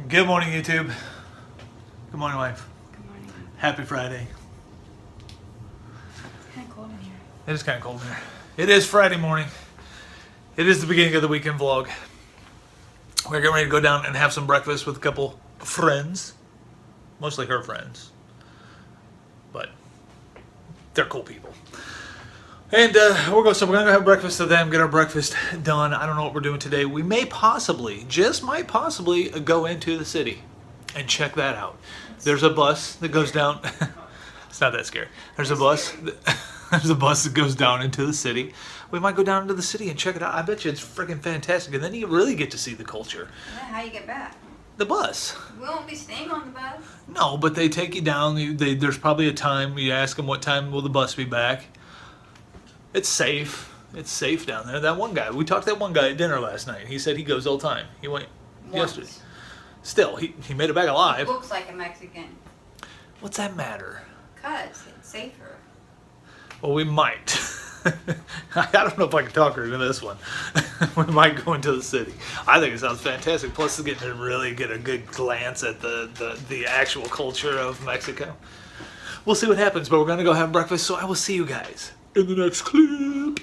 Good morning, YouTube. Good morning, wife. Good morning. Happy Friday. It's kind of cold in here. It is kind of cold in here. It is Friday morning. It is the beginning of the weekend vlog. We're getting ready to go down and have some breakfast with a couple friends. Mostly her friends. But they're cool people. And we're going to go have breakfast with them, get our breakfast done. I don't know what we're doing today. We may possibly, just might possibly, go into the city and check that out. There's a bus that goes down. It's not that scary. There's a bus. There's a bus that goes down into the city. We might go down into the city and check it out. I bet you it's freaking fantastic. And then you really get to see the culture. Yeah, how you get back? The bus. We won't be staying on the bus. No, but they take you down. There's probably a time. You ask them what time will the bus be back. It's safe. It's safe down there. That one guy, we talked to that one guy at dinner last night. He said he goes all the time. He went yesterday. Still, he made it back alive. Looks like a Mexican. What's that matter? 'Cause it's safer. Well, we might. I don't know if I can talk her into this one. We might go into the city. I think it sounds fantastic. Plus, it's getting to really get a good glance at the actual culture of Mexico. We'll see what happens, but we're going to go have breakfast, so I will see you guys in the next clip.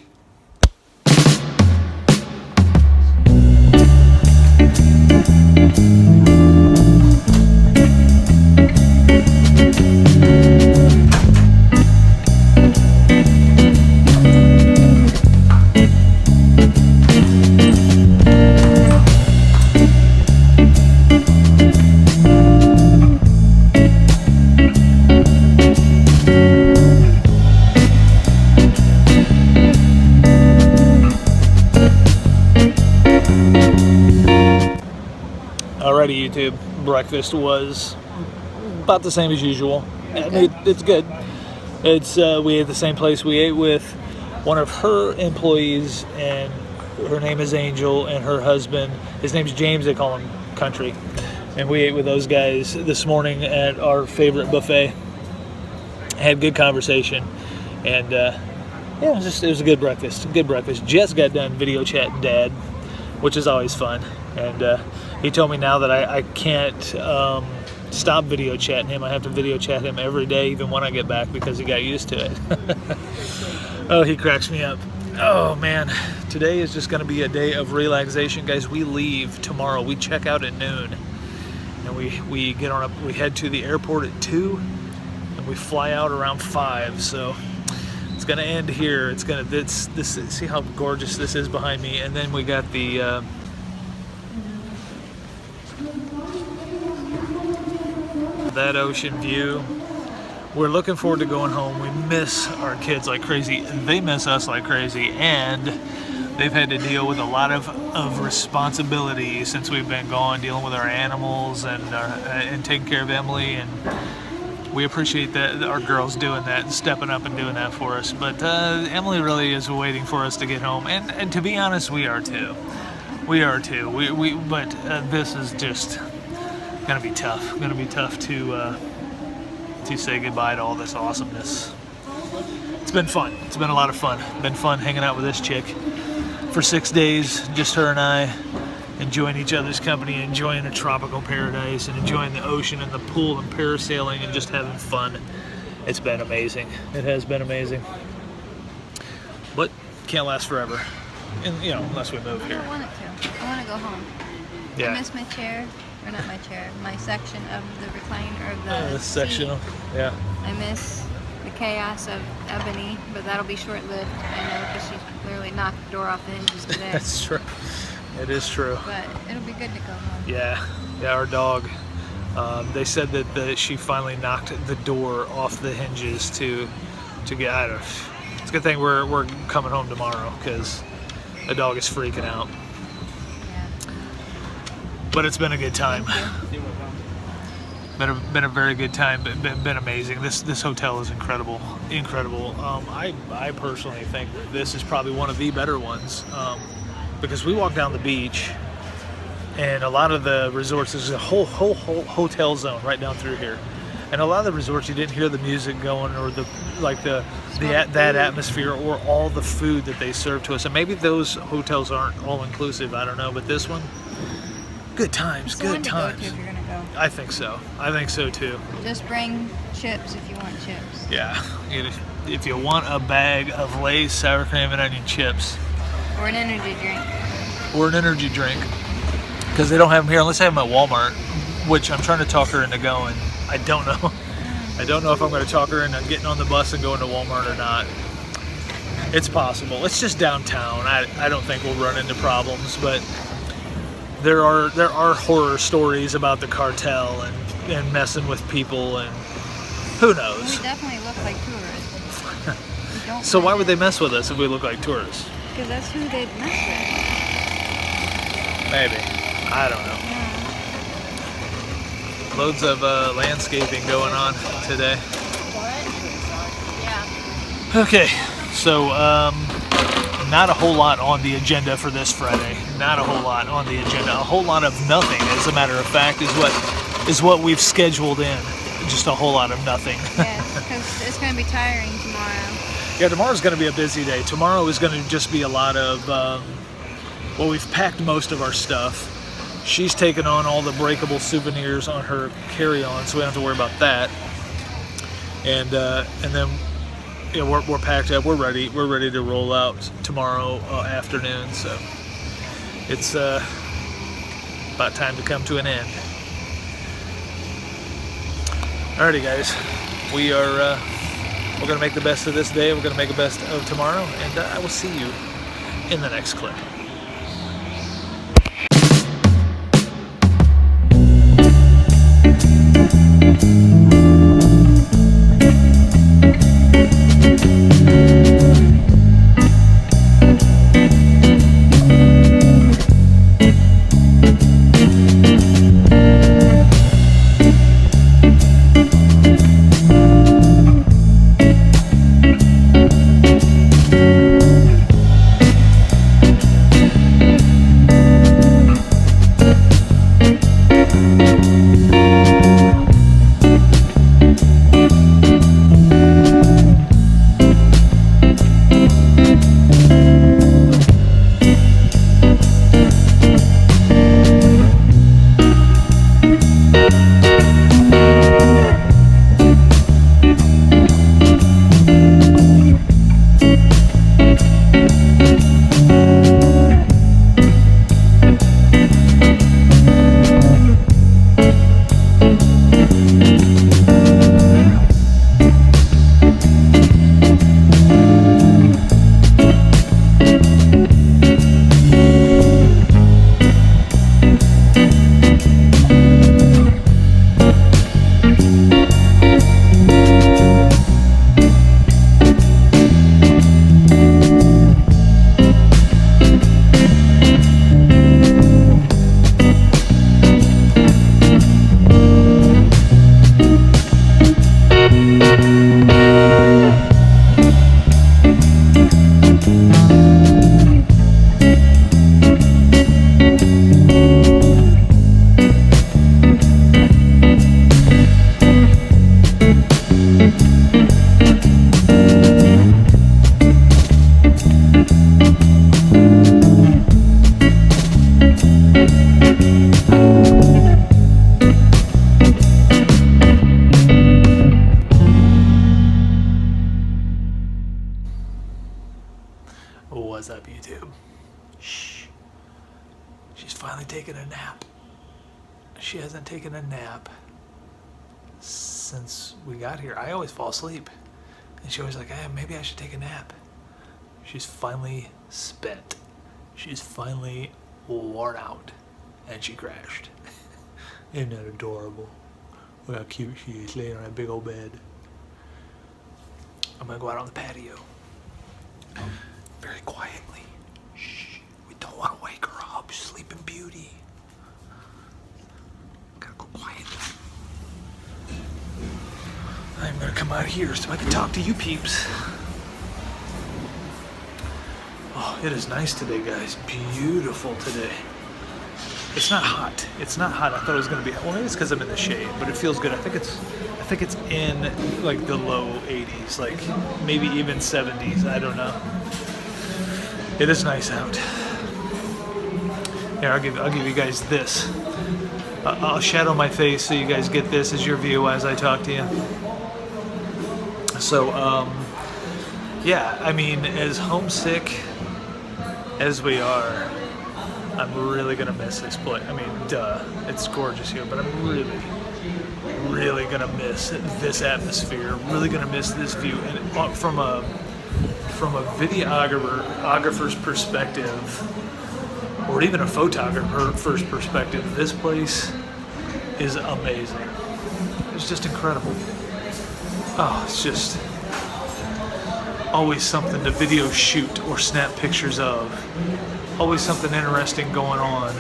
Alrighty, YouTube. Breakfast was about the same as usual. I mean, it's good. It's we ate the same place. We ate with one of her employees, and her name is Angel, and her husband, his name's James. They call him Country, and we ate with those guys this morning at our favorite buffet. Had good conversation, and yeah, it was a good breakfast. Good breakfast. Just got done video chatting Dad, which is always fun, and he told me now that I can't stop video chatting him. I have to video chat him every day, even when I get back, because he got used to it. Oh, he cracks me up. Oh, man. Today is just going to be a day of relaxation. Guys, we leave tomorrow. We check out at noon, and we get on we head to the airport at 2, and we fly out around 5. So it's going to end here. It's going to, see how gorgeous this is behind me. And then we got the that ocean view. We're looking forward to going home. We miss our kids like crazy. They miss us like crazy, and they've had to deal with a lot of responsibility since we've been gone, dealing with our animals and taking care of Emily, and we appreciate that our girls doing that and stepping up and doing that for us. But Emily really is waiting for us to get home, and to be honest, we are too. But this is just gonna be tough. Gonna be tough to say goodbye to all this awesomeness. It's been fun. It's been a lot of fun. Been fun hanging out with this chick for 6 days, just her and I, enjoying each other's company, enjoying a tropical paradise, and enjoying the ocean and the pool and parasailing and just having fun. It's been amazing. It has been amazing. But can't last forever, and unless we move here. I don't want it to. I want to go home. Yeah. I miss my chair. Or not my chair, my section of the recliner, of the sectional, yeah. I miss the chaos of Ebony, but that'll be short-lived, I know, because she literally knocked the door off the hinges today. That's true. It is true. But it'll be good to go home. Yeah, our dog. They said that she finally knocked the door off the hinges to get out of. It's a good thing we're coming home tomorrow, because the dog is freaking out. But it's been a good time. Been a very good time. Been amazing. This hotel is incredible. I personally think this is probably one of the better ones, because we walk down the beach, and a lot of the resorts, there's a whole hotel zone right down through here, and a lot of the resorts you didn't hear the music going, or that atmosphere, or all the food that they serve to us. And maybe those hotels aren't all inclusive. I don't know, but this one, Good times, It's the one good to go times. to if you're gonna go. I think so. I think so too. Just bring chips if you want chips. Yeah. If you want a bag of Lay's sour cream and onion chips, Or an energy drink. or an energy drink, because they don't have them here unless they have them at Walmart, which I'm trying to talk her into going. I don't know. I don't know if I'm going to talk her into getting on the bus and going to Walmart or not. It's possible. It's just downtown. I don't think we'll run into problems, but there are horror stories about the cartel and messing with people, and who knows. We definitely look like tourists. We don't So why find would they it- mess with us if we look like tourists? Because that's who they'd mess Maybe. I don't know. with. Loads of landscaping going on today. Yeah. Okay, so not a whole lot on the agenda for this Friday. Not a whole lot on the agenda. A whole lot of nothing, as a matter of fact, is what we've scheduled in. Just a whole lot of nothing. Yes, because it's going to be tiring tomorrow. Yeah, tomorrow's going to be a busy day. Tomorrow is going to just be a lot of, well, we've packed most of our stuff. She's taken on all the breakable souvenirs on her carry-on, so we don't have to worry about that. And then, yeah, we're packed up. We're ready. We're ready to roll out tomorrow afternoon. So it's about time to come to an end. Alrighty, guys. We're gonna make the best of this day. We're gonna make the best of tomorrow, and I will see you in the next clip. What's up, YouTube? Shh. She's finally taken a nap. She hasn't taken a nap since we got here. I always fall asleep. And she always like, hey, maybe I should take a nap. She's finally spent. She's finally worn out. And she crashed. Isn't that adorable? Look how cute she is laying on that big old bed. I'm gonna go out on the patio. Very quietly. Shh. We don't want to wake her up. Sleeping Beauty. Gotta go quietly. I'm gonna come out here so I can talk to you peeps. Oh, it is nice today, guys. Beautiful today. It's not hot. It's not hot. I thought it was gonna be. Well, maybe it's because I'm in the shade, but it feels good. I think it's in like the low 80s, like maybe even 70s. I don't know. It is nice out. Here, I'll give you guys this. I'll shadow my face so you guys get this as your view as I talk to you. So, yeah, I mean, as homesick as we are, I'm really gonna miss this place. I mean, duh, it's gorgeous here, but I'm really gonna miss this atmosphere. Really gonna miss this view. And from a videographer's perspective, or even a photographer's perspective, this place is amazing. It's just incredible. Oh, it's just always something to video shoot or snap pictures of. Always something interesting going on.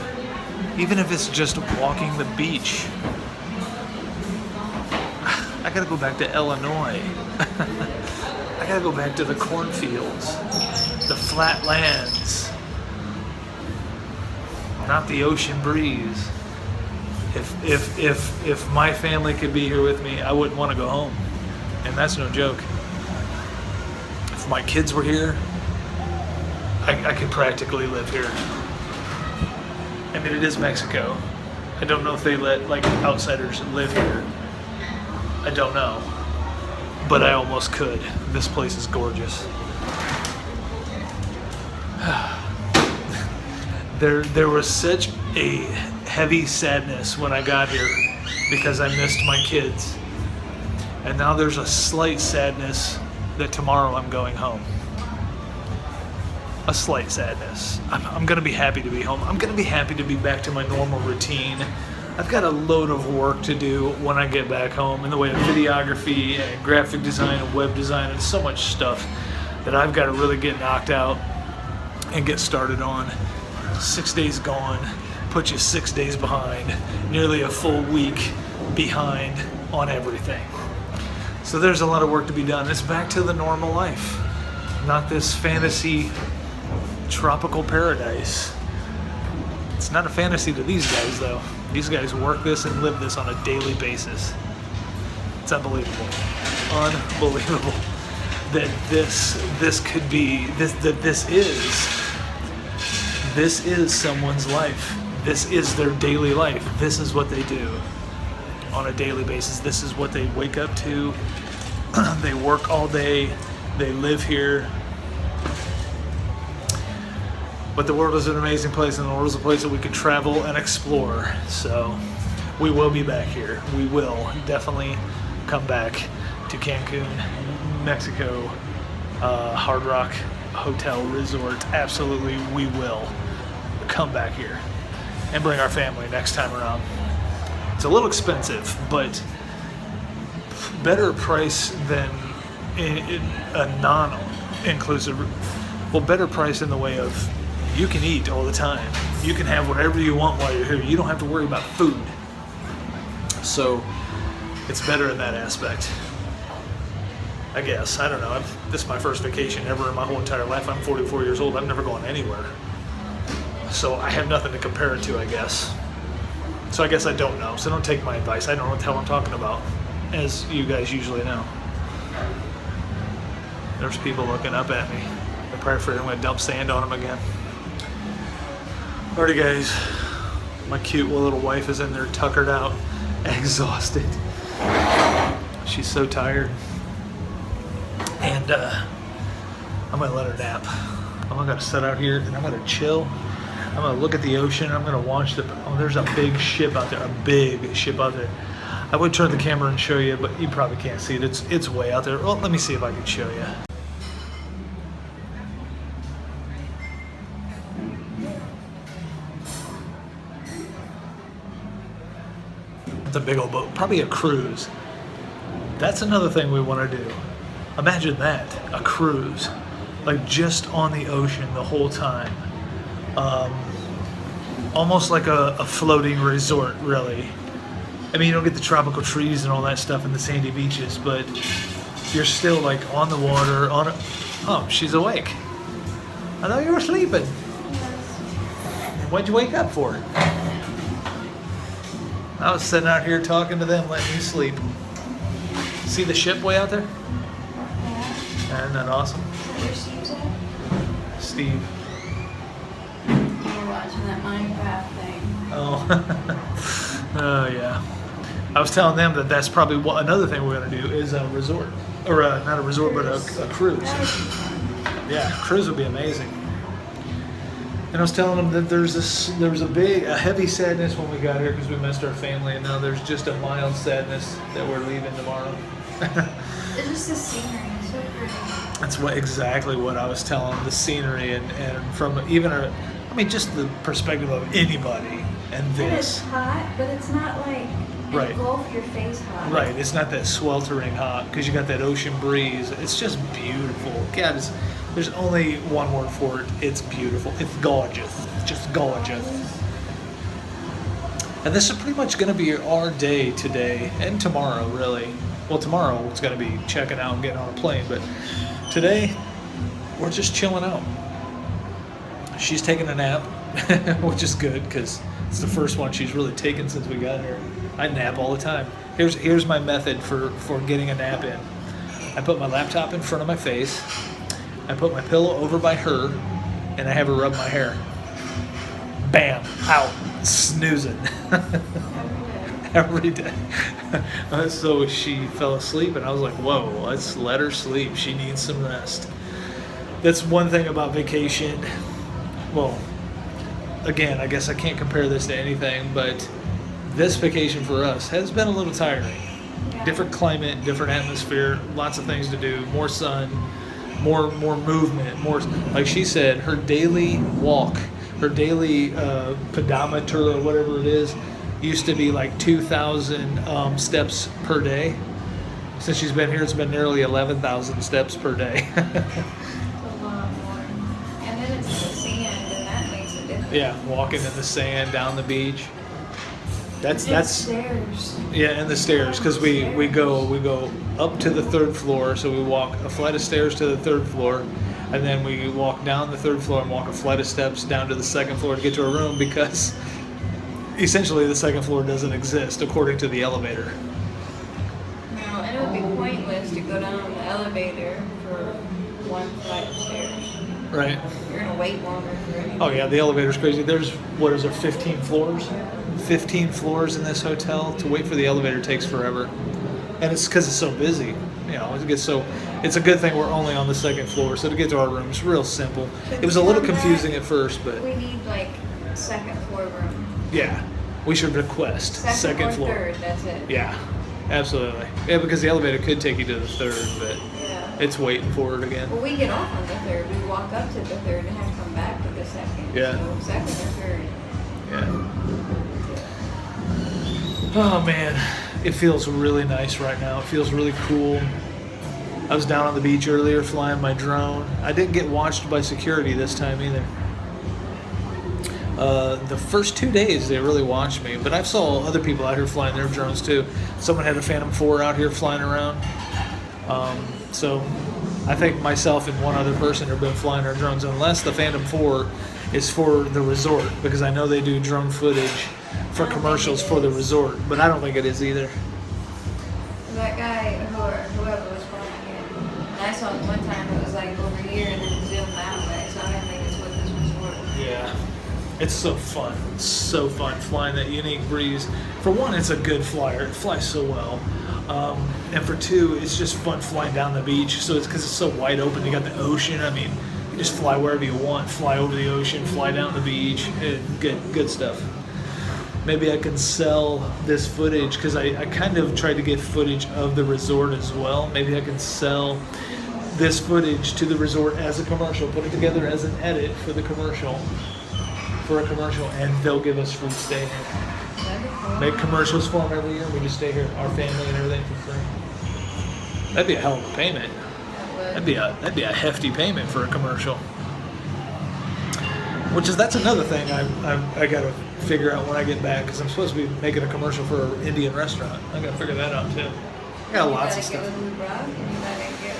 Even if it's just walking the beach. I gotta go back to Illinois. I gotta go back to the cornfields, the flat lands, not the ocean breeze. If my family could be here with me, I wouldn't want to go home. And that's no joke. If my kids were here, I could practically live here. I mean, it is Mexico. I don't know if they let like outsiders live here. I don't know. But I almost could. This place is gorgeous. There was such a heavy sadness when I got here because I missed my kids. And now there's a slight sadness that tomorrow I'm going home. A slight sadness. I'm going to be happy to be home. I'm going to be happy to be back to my normal routine. I've got a load of work to do when I get back home in the way of videography and graphic design and web design and so much stuff that I've got to really get knocked out and get started on. 6 days gone, put you 6 days behind, nearly a full week behind on everything. So there's a lot of work to be done. It's back to the normal life, not this fantasy tropical paradise. It's not a fantasy to these guys though. These guys work this and live this on a daily basis. It's unbelievable. Unbelievable that this could be, this is someone's life. This is their daily life. This is what they do on a daily basis. This is what they wake up to. They work all day. They live here. But the world is an amazing place, and the world is a place that we can travel and explore. So we will be back here. We will definitely come back to Cancun, Mexico, Hard Rock Hotel Resort. Absolutely, we will come back here and bring our family next time around. It's a little expensive, but better price than a non-inclusive. Well, better price in the way of you can eat all the time. You can have whatever you want while you're here. You don't have to worry about food. So it's better in that aspect, I guess. I don't know. This is my first vacation ever in my whole entire life. I'm 44 years old. I've never gone anywhere. So I have nothing to compare it to, I guess. So I guess I don't know. So don't take my advice. I don't know what the hell I'm talking about, as you guys usually know. There's people looking up at me. They're probably afraid I'm going to dump sand on them again. Alrighty guys, my cute little wife is in there tuckered out, exhausted. She's so tired. And I'm going to let her nap. I'm going to sit out here and I'm going to chill. I'm going to look at the ocean. I'm going to watch there's a big ship out there, a big ship out there. I would turn the camera and show you, but you probably can't see it. It's way out there. Well, let me see if I can show you. It's a big old boat, probably a cruise. That's another thing we want to do. Imagine that, a cruise, like just on the ocean the whole time. Almost like a floating resort, really. I mean, you don't get the tropical trees and all that stuff and the sandy beaches, but you're still like on the water, oh, she's awake. I thought you were sleeping. What'd you wake up for? I was sitting out here talking to them, letting you sleep. See the ship way out there? Yeah. Isn't that awesome? Where's Steve's at? Steve. We're watching that Minecraft thing. Oh. Oh yeah. I was telling them that that's probably another thing we're gonna do is a resort, or not a resort, but a cruise. Yeah, cruise would be amazing. And I was telling them that there was a heavy sadness when we got here because we missed our family, and now there's just a mild sadness that we're leaving tomorrow. It's just the scenery. It's so pretty. That's exactly what I was telling them, the scenery, and from even just the perspective of anybody, and And it's this. hot, but it's not like Right. engulf your face hot. Right, it's not that sweltering hot because you got that ocean breeze. It's just beautiful. God, there's only one word for it. It's beautiful. It's gorgeous. It's just gorgeous. And this is pretty much going to be our day today and tomorrow, really. Well, tomorrow it's going to be checking out and getting on a plane, but today we're just chilling out. She's taking a nap, which is good because it's the first one she's really taken since we got here. I nap all the time. Here's my method for getting a nap in. I put my laptop in front of my face, I put my pillow over by her, and I have her rub my hair. Bam, out, snoozing. Every day. So she fell asleep, and I was like, whoa, let's let her sleep. She needs some rest. That's one thing about vacation. Well, again, I guess I can't compare this to anything, but this vacation for us has been a little tiring. Different climate, different atmosphere, lots of things to do, more sun, more movement, more, like she said, her daily walk, her daily pedometer or whatever it is, used to be like 2,000 steps per day. Since she's been here, it's been nearly 11,000 steps per day. It's a lot more. And then it's the sand, and that makes a difference. Yeah, walking in the sand down the beach. That's Stairs. yeah, and the stairs, because we go up to the third floor, so we walk a flight of stairs to the third floor, and then we walk down the third floor and walk a flight of steps down to the second floor to get to our room, because essentially the second floor doesn't exist according to the elevator. No, and it would be pointless to go down the elevator for one flight of stairs. Right. You're gonna wait longer for it. Oh yeah, the elevator's crazy. There's, what is there, 15 floors? 15 floors in this hotel. To wait for the elevator takes forever. And it's because it's so busy. You know, it's a good thing we're only on the second floor, so to get to our room is real simple. It was a little confusing at first, but We need like second floor room. yeah, we should request second or floor. third, that's it. Yeah, absolutely. Yeah, because the elevator could take you to the third, but Yeah. it's waiting for it again. Well, we get off on the third. We walk up to the third and have to come back to the second. Yeah. So second or third. Yeah. Oh man, it feels really nice right now. It feels really cool. I was down on the beach earlier flying my drone. I didn't get watched by security this time either. The first 2 days they really watched me, but I saw other people out here flying their drones too. Someone had a Phantom 4 out here flying around. So I think myself and one other person have been flying our drones, unless the Phantom 4 is for the resort, because I know they do drone footage for commercials for the resort, but I don't think it is either. That guy, whoever was flying it, and I saw it one time, it was like over here and then zoomed that way, so I didn't think it's what this was for. Yeah. It's so fun. It's so fun flying that unique breeze. For one, it's a good flyer. It flies so well. And for two, it's just fun flying down the beach. So it's because it's so wide open. You got the ocean. I mean, you just fly wherever you want. Fly over the ocean. Fly down the beach. Good stuff. Maybe I can sell this footage because I kind of tried to get footage of the resort as well. Maybe I can sell this footage to the resort as a commercial. Put it together as an edit for the commercial. For a commercial, and they'll give us free stay here. That'd be cool. Make commercials for them every year. We just stay here, our family and everything, for free. That'd be a hell of a payment. That would. That'd be a hefty payment for a commercial. That's another thing I gotta figure out when I get back, because I'm supposed to be making a commercial for an Indian restaurant. I gotta figure that out too. I got lots of stuff. You gotta get with Rob, and you gotta get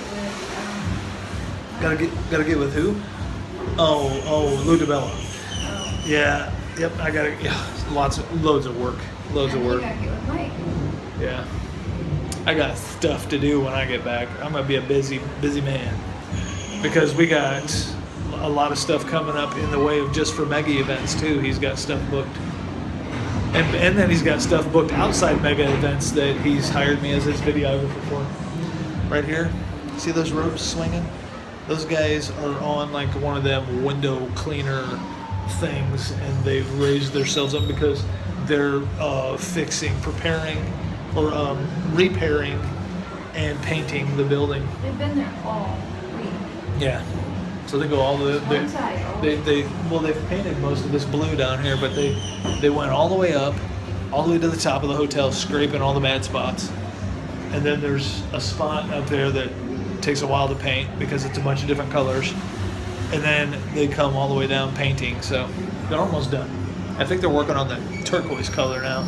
with. Gotta get with who? Oh, Lou DiBella. Oh. Yeah. Yep. I gotta. Yeah. Loads of work. Loads of And work. You gotta get with Mike. Yeah. I got stuff to do when I get back. I'm gonna be a busy man, because we got a lot of stuff coming up in the way of just for mega events too. He's got stuff booked, and And then he's got stuff booked outside mega events that he's hired me as his videographer for. Right here, see those ropes swinging? Those guys are on like one of them window cleaner things, and they've raised themselves up because they're preparing, or repairing and painting the building. They've been there all week. Yeah. So they go all the they've painted most of this blue down here, but they went all the way up, all the way to the top of the hotel, scraping all the bad spots. And then there's a spot up there that takes a while to paint because it's a bunch of different colors. And then they come all the way down painting, so they're almost done. I think they're working on the turquoise color now.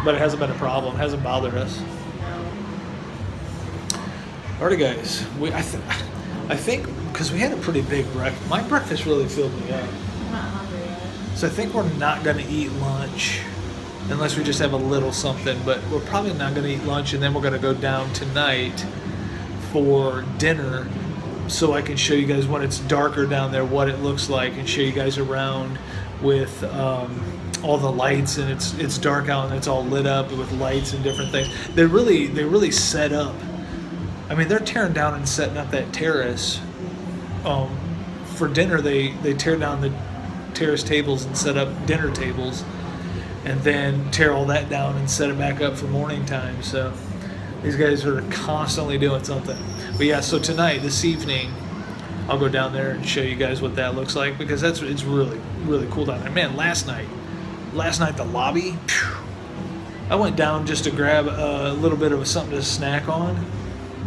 But it hasn't been a problem, it hasn't bothered us. Alrighty guys, I think because we had a pretty big breakfast. My breakfast really filled me up. I'm not hungry yet. So I think we're not going to eat lunch unless we just have a little something. But we're probably not going to eat lunch, and then we're going to go down tonight for dinner so I can show you guys when it's darker down there what it looks like, and show you guys around with all the lights, and it's dark out and it's all lit up with lights and different things. They really set up. I mean, they're tearing down and setting up that terrace. For dinner, they tear down the terrace tables and set up dinner tables, and then tear all that down and set it back up for morning time. So these guys are constantly doing something. But yeah, so tonight, this evening, I'll go down there and show you guys what that looks like, because it's really, really cool down there. Man, last night the lobby, phew, I went down just to grab a little bit of something to snack on.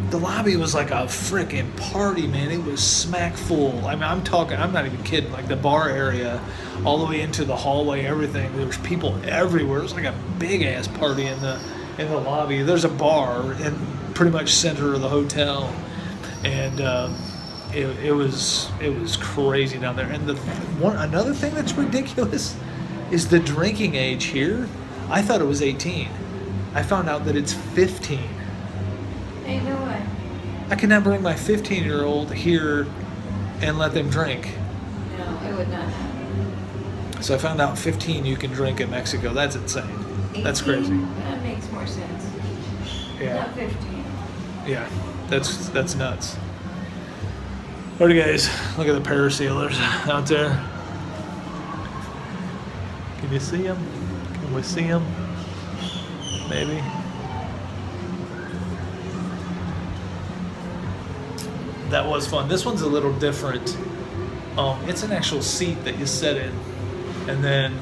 The lobby was like a freaking party, man. It was smack full. I mean, I'm not even kidding. Like the bar area, all the way into the hallway, everything. There was people everywhere. It was like a big ass party in the lobby. There's a bar in pretty much center of the hotel, and it was crazy down there. And another thing that's ridiculous is the drinking age here. I thought it was 18. I found out that it's 15. Ain't no way. I can now bring my 15-year-old here and let them drink. No, it would not happen. So I found out 15 you can drink in Mexico. That's insane. 18? That's crazy. That makes more sense. Yeah. Not 15. Yeah. That's nuts. Alright guys, look at the parasailers out there. Can you see them? Can we see them? Maybe. That was fun. This one's a little different. It's an actual seat that you sit in, and then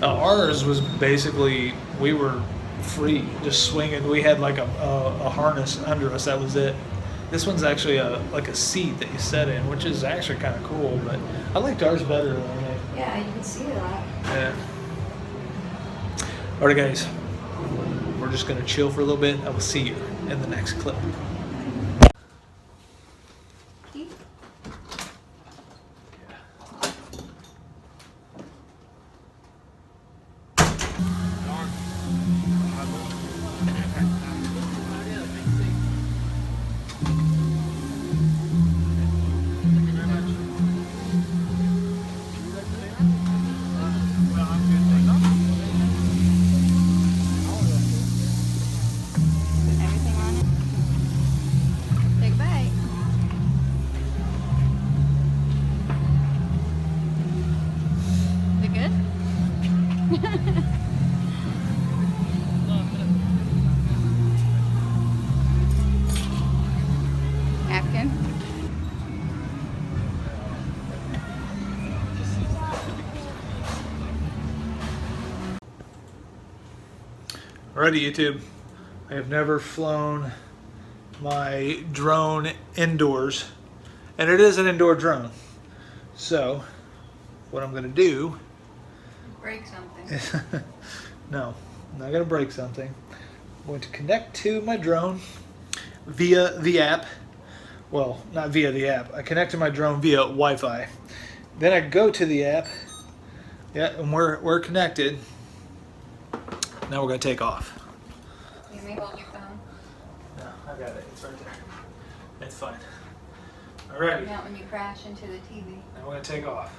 ours was basically, we were free, just swinging. We had like a harness under us. That was it. This one's actually like a seat that you sit in, which is actually kind of cool. But I liked ours better. Yeah, you can see a lot. Yeah. All right, guys. We're just gonna chill for a little bit. I will see you in the next clip. Alrighty, YouTube. I have never flown my drone indoors, and it is an indoor drone. So, what I'm going to do... Break something. No, I'm not going to break something. I'm going to connect to my drone via the app. Well, not via the app. I connect to my drone via Wi-Fi. Then I go to the app. Yeah, and we're connected. Now we're going to take off. You may hold your phone. No, I got it. It's right there. It's fine. Alrighty. Not when you crash into the TV. Now we're going to take off.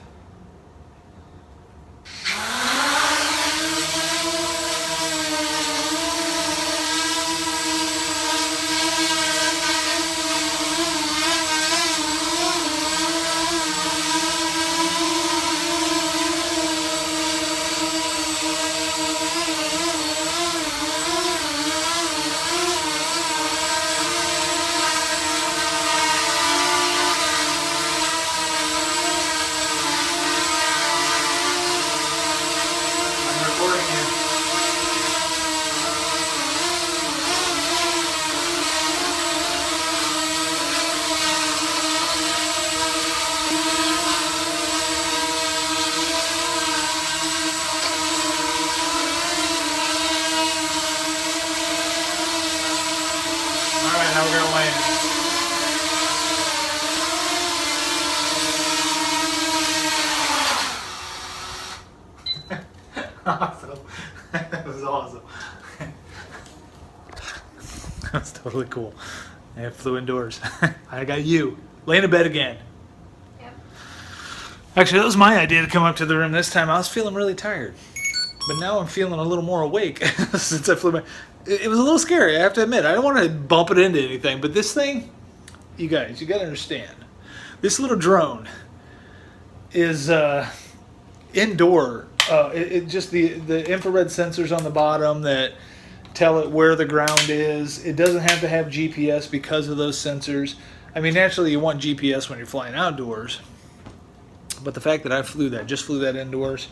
That was awesome. That's totally cool. I flew indoors. I got you. Laying in bed again. Yep. Actually, that was my idea to come up to the room this time. I was feeling really tired. But now I'm feeling a little more awake since I flew my... It was a little scary, I have to admit. I don't want to bump it into anything. But this thing, you guys, you got to understand. This little drone is indoor. It just the infrared sensors on the bottom that tell it where the ground is. It doesn't have to have GPS because of those sensors. I mean, naturally, you want GPS when you're flying outdoors. But the fact that I flew that indoors,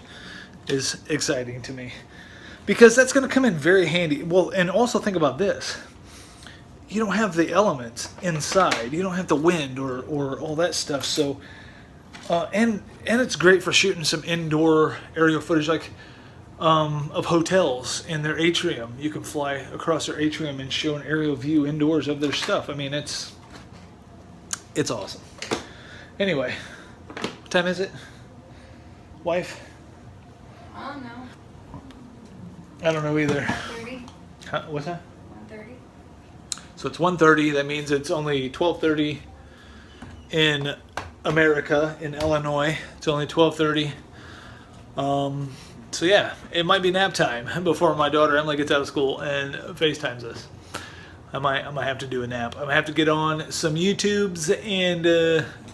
is exciting to me. Because that's going to come in very handy. Well, and also think about this. You don't have the elements inside. You don't have the wind or all that stuff. So, and it's great for shooting some indoor aerial footage, like of hotels in their atrium. You can fly across their atrium and show an aerial view indoors of their stuff. I mean, it's awesome. Anyway, what time is it, wife? I don't know. I don't know either. 1:30. Huh, what's that? 1:30. So it's 1:30. That means it's only 12:30 in America, in Illinois. It's only 12:30. So yeah, it might be nap time before my daughter Emily gets out of school and FaceTimes us. I might have to do a nap. I might have to get on some YouTubes and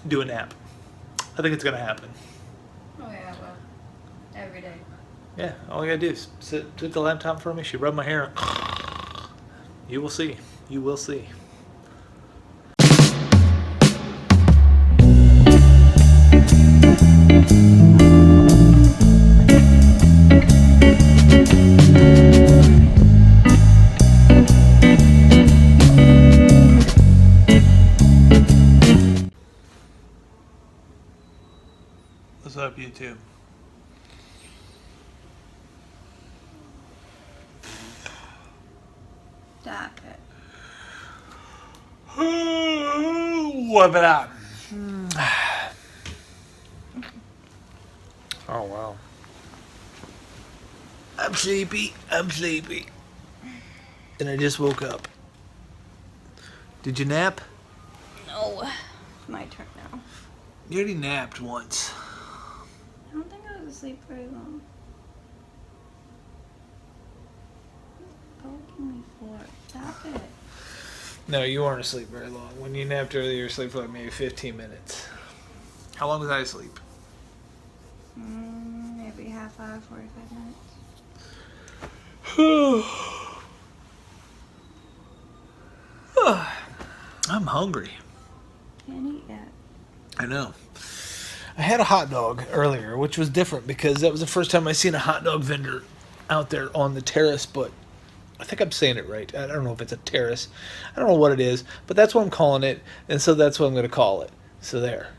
do a nap. I think it's gonna happen. Oh yeah, well, every day. Yeah, all I gotta do is sit at the laptop for me. She rubbed my hair. You will see. You will see. What's up, YouTube? Stop it. What about? Oh wow. I'm sleepy. And I just woke up. Did you nap? No. It's my turn now. You already napped once. I don't think I was asleep very long. Poking me for it. Stop it. No, you weren't asleep very long. When you napped earlier, you were asleep for like maybe 15 minutes. How long did I sleep? Maybe half hour, 45 minutes. I'm hungry. Can't eat yet. I know. I had a hot dog earlier, which was different because that was the first time I seen a hot dog vendor out there on the terrace, but I think I'm saying it right. I don't know if it's a terrace. I don't know what it is, but that's what I'm calling it, and so that's what I'm going to call it. So there.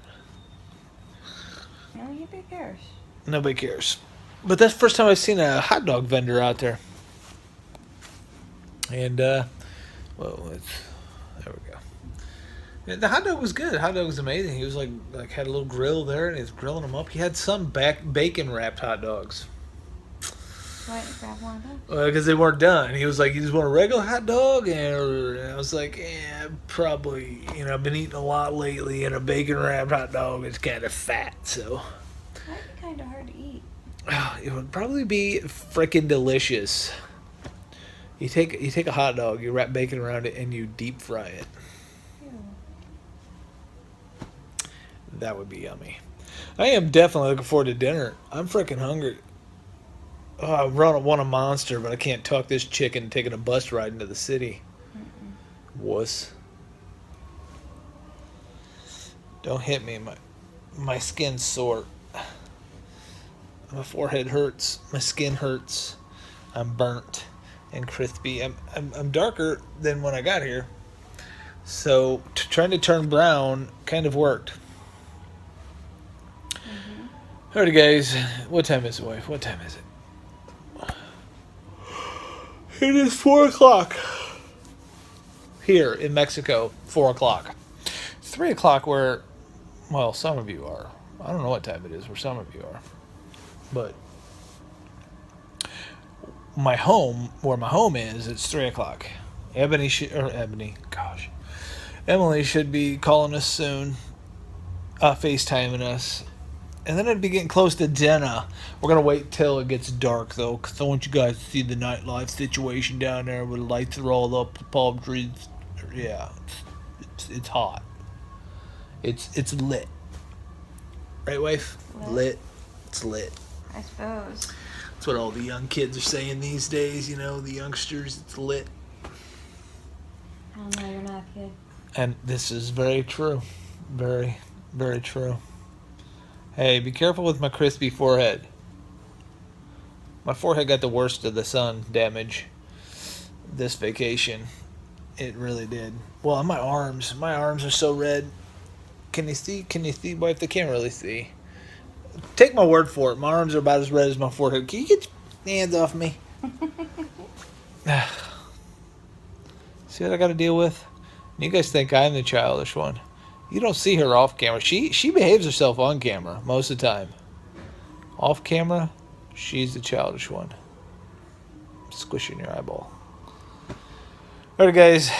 Nobody cares. Nobody cares. But that's the first time I've seen a hot dog vendor out there. And, there we go. And the hot dog was good. The hot dog was amazing. He was like had a little grill there, and he was grilling them up. He had some bacon wrapped hot dogs. Why didn't you grab one of those? Because they weren't done. He was like, "You just want a regular hot dog?" And I was like, "Yeah, probably. You know, I've been eating a lot lately, and a bacon wrapped hot dog is kind of fat, so." Might be kind of hard to eat. It would probably be freaking delicious. You take a hot dog, you wrap bacon around it, and you deep fry it. Ew. That would be yummy. I am definitely looking forward to dinner. I'm freaking hungry. Oh, I want a monster, but I can't talk this chicken taking a bus ride into the city. Wuss. Don't hit me. My skin's sore. My forehead hurts. My skin hurts. I'm burnt and crispy. I'm darker than when I got here. So trying to turn brown kind of worked. Alrighty, guys. What time is it, wife? What time is it? It is 4 o'clock. Here in Mexico, 4 o'clock. 3 o'clock where, well, some of you are. I don't know what time it is where some of you are. But where my home is, it's 3 o'clock. Emily should be calling us soon, FaceTiming us. And then it'd be getting close to dinner. We're going to wait till it gets dark, though, because I want you guys to see the nightlife situation down there where the lights are all up, the palm trees. Yeah, it's hot. It's lit. Right, wife? Lit. It's lit. I suppose. That's what all the young kids are saying these days, you know, the youngsters. It's lit. I don't know, you're not a kid. And this is very true. Very, very true. Hey, be careful with my crispy forehead. My forehead got the worst of the sun damage this vacation. It really did. Well, my arms are so red. Can you see? Can you see, wife? They can't really see. Take my word for it. My arms are about as red as my forehead. Can you get your hands off me? See what I got to deal with? You guys think I'm the childish one. You don't see her off camera. She behaves herself on camera most of the time. Off camera, she's the childish one. Squishing your eyeball. Alright, guys.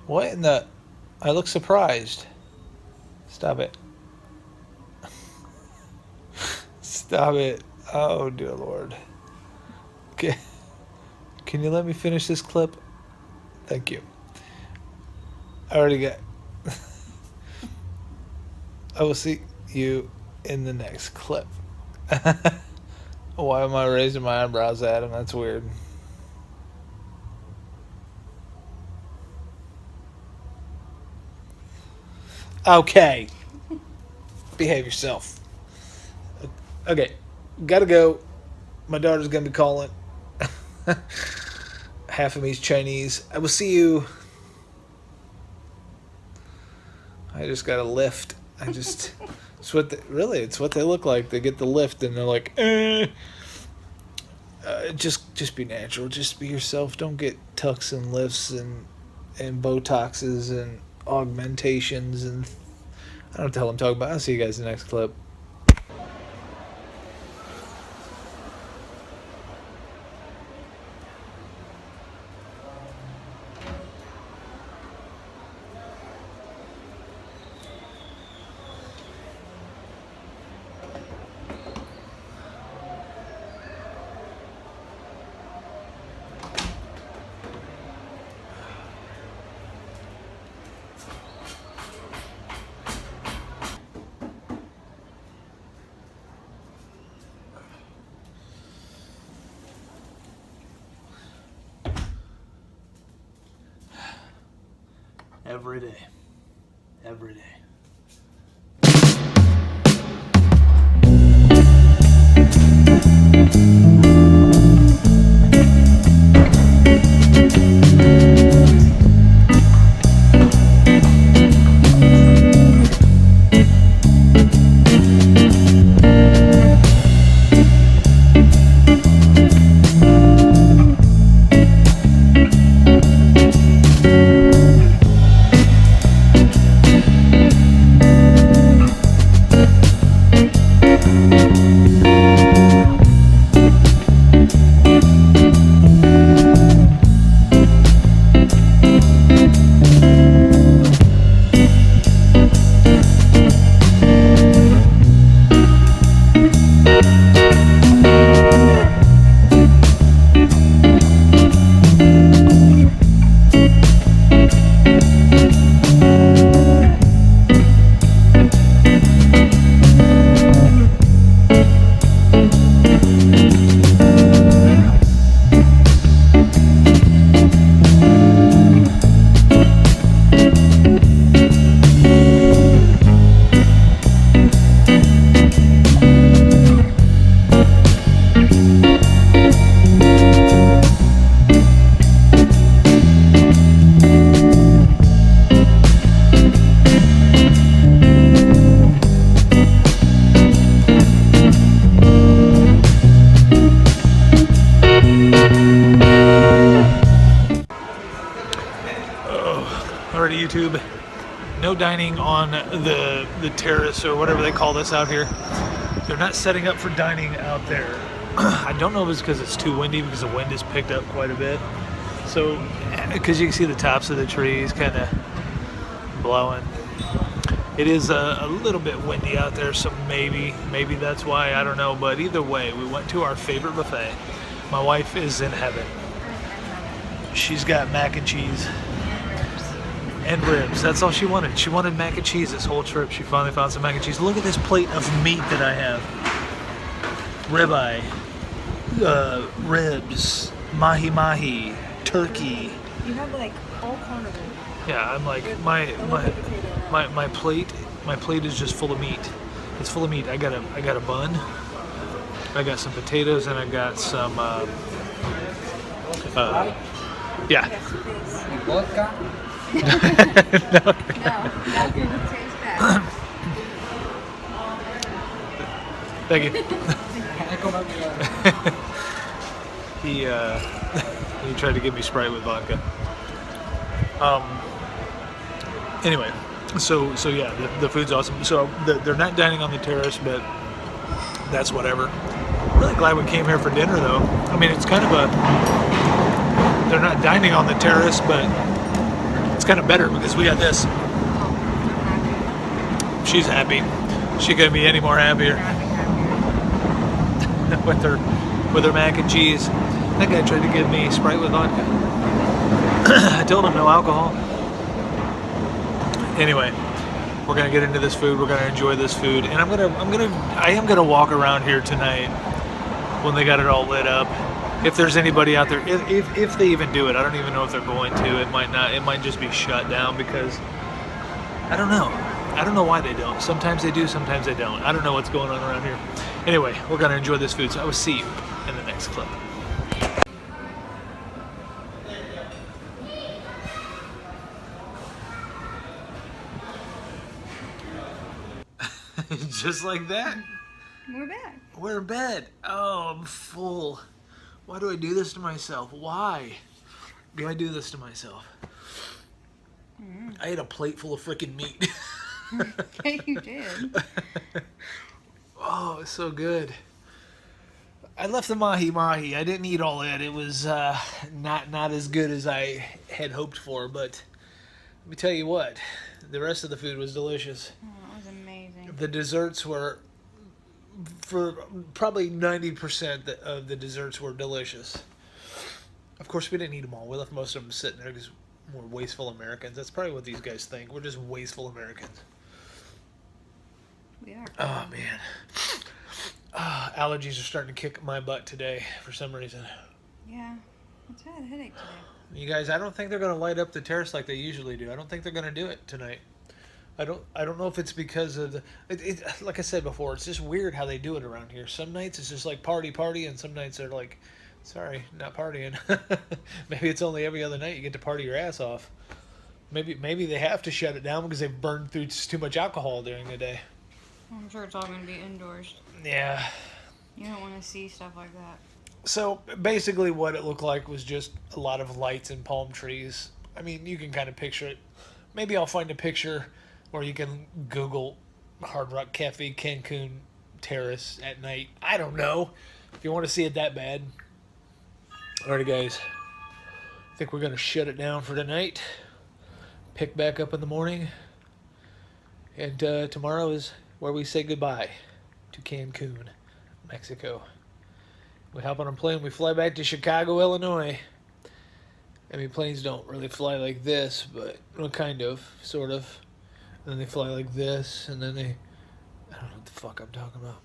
What in the... I look surprised. Stop it. Stop it. Oh, dear Lord. Okay. Can you let me finish this clip? Thank you. I already got... I will see you in the next clip. Why am I raising my eyebrows at him? That's weird. Okay. Behave yourself. Okay. Gotta go. My daughter's gonna be calling. Half of me's Chinese. I will see you. I just got a lift. It's what they look like. They get the lift and they're like, just be natural. Just be yourself. Don't get tucks and lifts and Botoxes and augmentations and I don't know what the hell I'm talking about. I'll see you guys in the next clip. Every day. Every day. Alrighty, YouTube. No dining on the terrace or whatever they call this out here. they're not setting up for dining out there. I don't know if it's because it's too windy, because the wind has picked up quite a bit. So, because you can see the tops of the trees kind of blowing. It is a little bit windy out there, so maybe that's why, I don't know. But either way, we went to our favorite buffet. My wife is in heaven. She's got mac and cheese and ribs. That's all she wanted. She wanted mac and cheese this whole trip. She finally found some mac and cheese. Look at this plate of meat that I have. Ribeye, ribs, mahi, turkey. You have like all kind of it. Yeah, I'm like my plate is just full of meat. It's full of meat. I got a bun. I got some potatoes, and I got some yeah. Vodka? No, that would taste bad. Thank you. He tried to give me Sprite with vodka. Anyway, so yeah, the food's awesome. So they're not dining on the terrace, but that's whatever. I'm really glad we came here for dinner, though. I mean, it's kind of they're not dining on the terrace, but it's kind of better because we got this. She's happy. She couldn't be any more happier with her mac and cheese. That guy tried to give me Sprite with vodka. I told him no alcohol. Anyway, we're gonna get into this food. We're gonna enjoy this food, and I am gonna walk around here tonight when they got it all lit up. If there's anybody out there, if they even do it, I don't even know if they're going to. It might not. It might just be shut down because I don't know. I don't know why they don't. Sometimes they do, sometimes they don't. I don't know what's going on around here. Anyway, we're gonna enjoy this food. So I will see you in the next clip. Just like that. We're back. We're in bed. Oh, I'm full. Why do I do this to myself? Why do I do this to myself? I ate a plate full of freaking meat. Yeah, you did. Oh, it's so good. I left the mahi. I didn't eat all that. It was not as good as I had hoped for. But let me tell you what, the rest of the food was delicious. Oh, that was amazing. The desserts were, for probably 90% of the desserts were delicious. Of course, we didn't eat them all. We left most of them sitting there because we're wasteful Americans. That's probably what these guys think. We're just wasteful Americans. We are. Oh, man. Allergies are starting to kick my butt today for some reason. Yeah. I had a headache today. You guys, I don't think they're going to light up the terrace like they usually do. I don't think they're going to do it tonight. I don't know if it's because of the... like I said before, it's just weird how they do it around here. Some nights it's just like party, and some nights they're like, sorry, not partying. Maybe it's only every other night you get to party your ass off. Maybe they have to shut it down because they've burned through too much alcohol during the day. I'm sure it's all going to be indoors. Yeah. You don't want to see stuff like that. So basically what it looked like was just a lot of lights and palm trees. I mean, you can kind of picture it. Maybe I'll find a picture where you can Google Hard Rock Cafe Cancun Terrace at night. I don't know if you want to see it that bad. Alrighty, guys. I think we're going to shut it down for tonight. Pick back up in the morning. And tomorrow is where we say goodbye to Cancun, Mexico. We hop on a plane, we fly back to Chicago, Illinois. I mean, planes don't really fly like this, but well, kind of, sort of. And then they fly like this, and then they... I don't know what the fuck I'm talking about.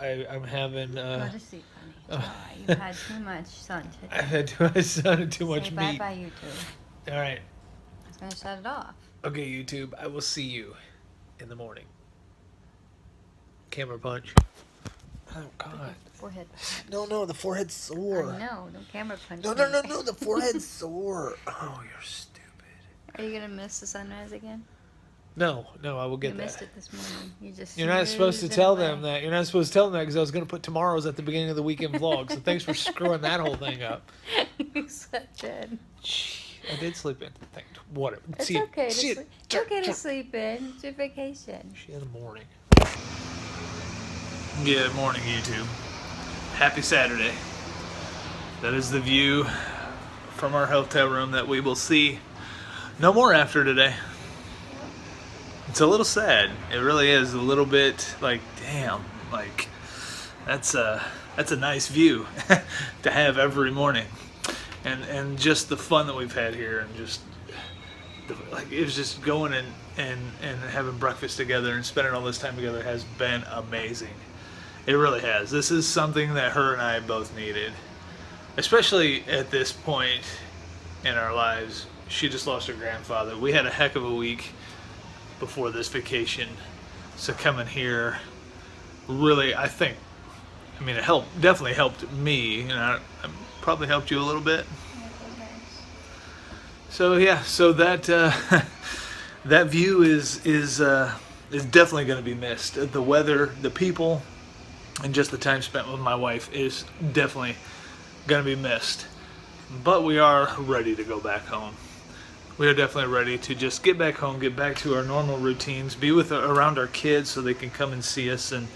I'm having... Go to sleep, honey. You've had too much sun today. I've had too much sun and too much Say meat. bye-bye, YouTube. All right. I was going to shut it off. Okay, YouTube, I will see you in the morning. Camera punch. Oh, God. Forehead. No, the forehead's sore. No, don't camera punch No, me. the forehead's sore. Oh, you're stupid. Are you going to miss the sunrise again? No, I will get You that. missed it this morning. You're not supposed to tell them that. You're not supposed to tell them that because I was going to put tomorrow's at the beginning of the weekend vlog. So thanks for screwing that whole thing up. You slept in. I did sleep in. Whatever. It's okay to sleep. It's okay to sleep in. It's your vacation. See you in the morning. Good morning, YouTube. Happy Saturday. That is the view from our hotel room that we will see no more after today. It's a little sad. It really is a little bit like, damn, like that's a nice view to have every morning, and just the fun that we've had here, and just like it was just going and having breakfast together and spending all this time together has been amazing. It really has. This is something that her and I both needed, especially at this point in our lives. She just lost her grandfather. We had a heck of a week before this vacation, so coming here really, I think, I mean, it definitely helped me, and I probably helped you a little bit. So yeah, so that that view is definitely going to be missed. The weather, the people, and just the time spent with my wife is definitely going to be missed. But we are ready to go back home. We are definitely ready to just get back home, get back to our normal routines, be around our kids so they can come and see us and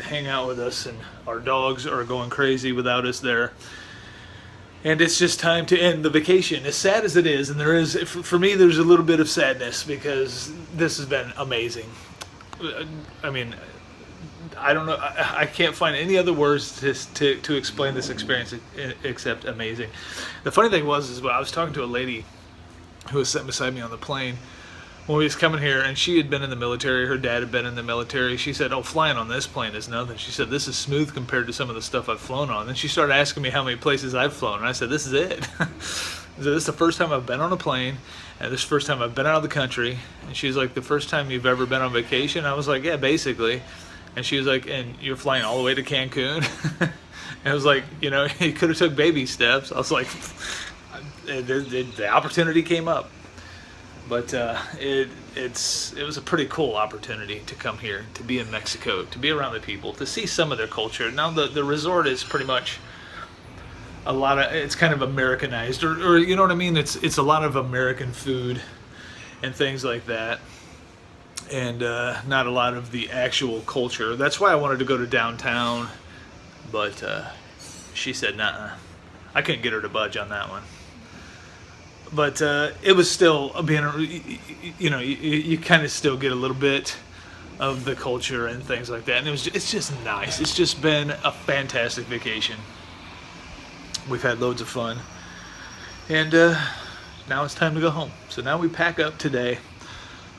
hang out with us. And our dogs are going crazy without us there. And it's just time to end the vacation. As sad as it is, and there is, for me, there's a little bit of sadness because this has been amazing. I mean, I don't know. I can't find any other words to explain this experience except amazing. The funny thing was I was talking to a lady who was sitting beside me on the plane when we was coming here, and she had been in the military. Her dad had been in the military. She said, "Oh, flying on this plane is nothing." She said, "This is smooth compared to some of the stuff I've flown on." And she started asking me how many places I've flown, and I said, "This is it." So this is the first time I've been on a plane, and this is the first time I've been out of the country. And she's like, "The first time you've ever been on vacation?" I was like, "Yeah, basically." And she was like, "And you're flying all the way to Cancun?" And I was like, you could have took baby steps. I was like, the opportunity came up. But it was a pretty cool opportunity to come here, to be in Mexico, to be around the people, to see some of their culture. Now the resort is pretty much it's kind of Americanized, or you know what I mean? It's a lot of American food and things like that. And not a lot of the actual culture. That's why I wanted to go to downtown, but she said, "Nah." I couldn't get her to budge on that one. But it was still you kind of still get a little bit of the culture and things like that, and it's just nice. It's just been a fantastic vacation. We've had loads of fun, and now it's time to go home. So now we pack up today.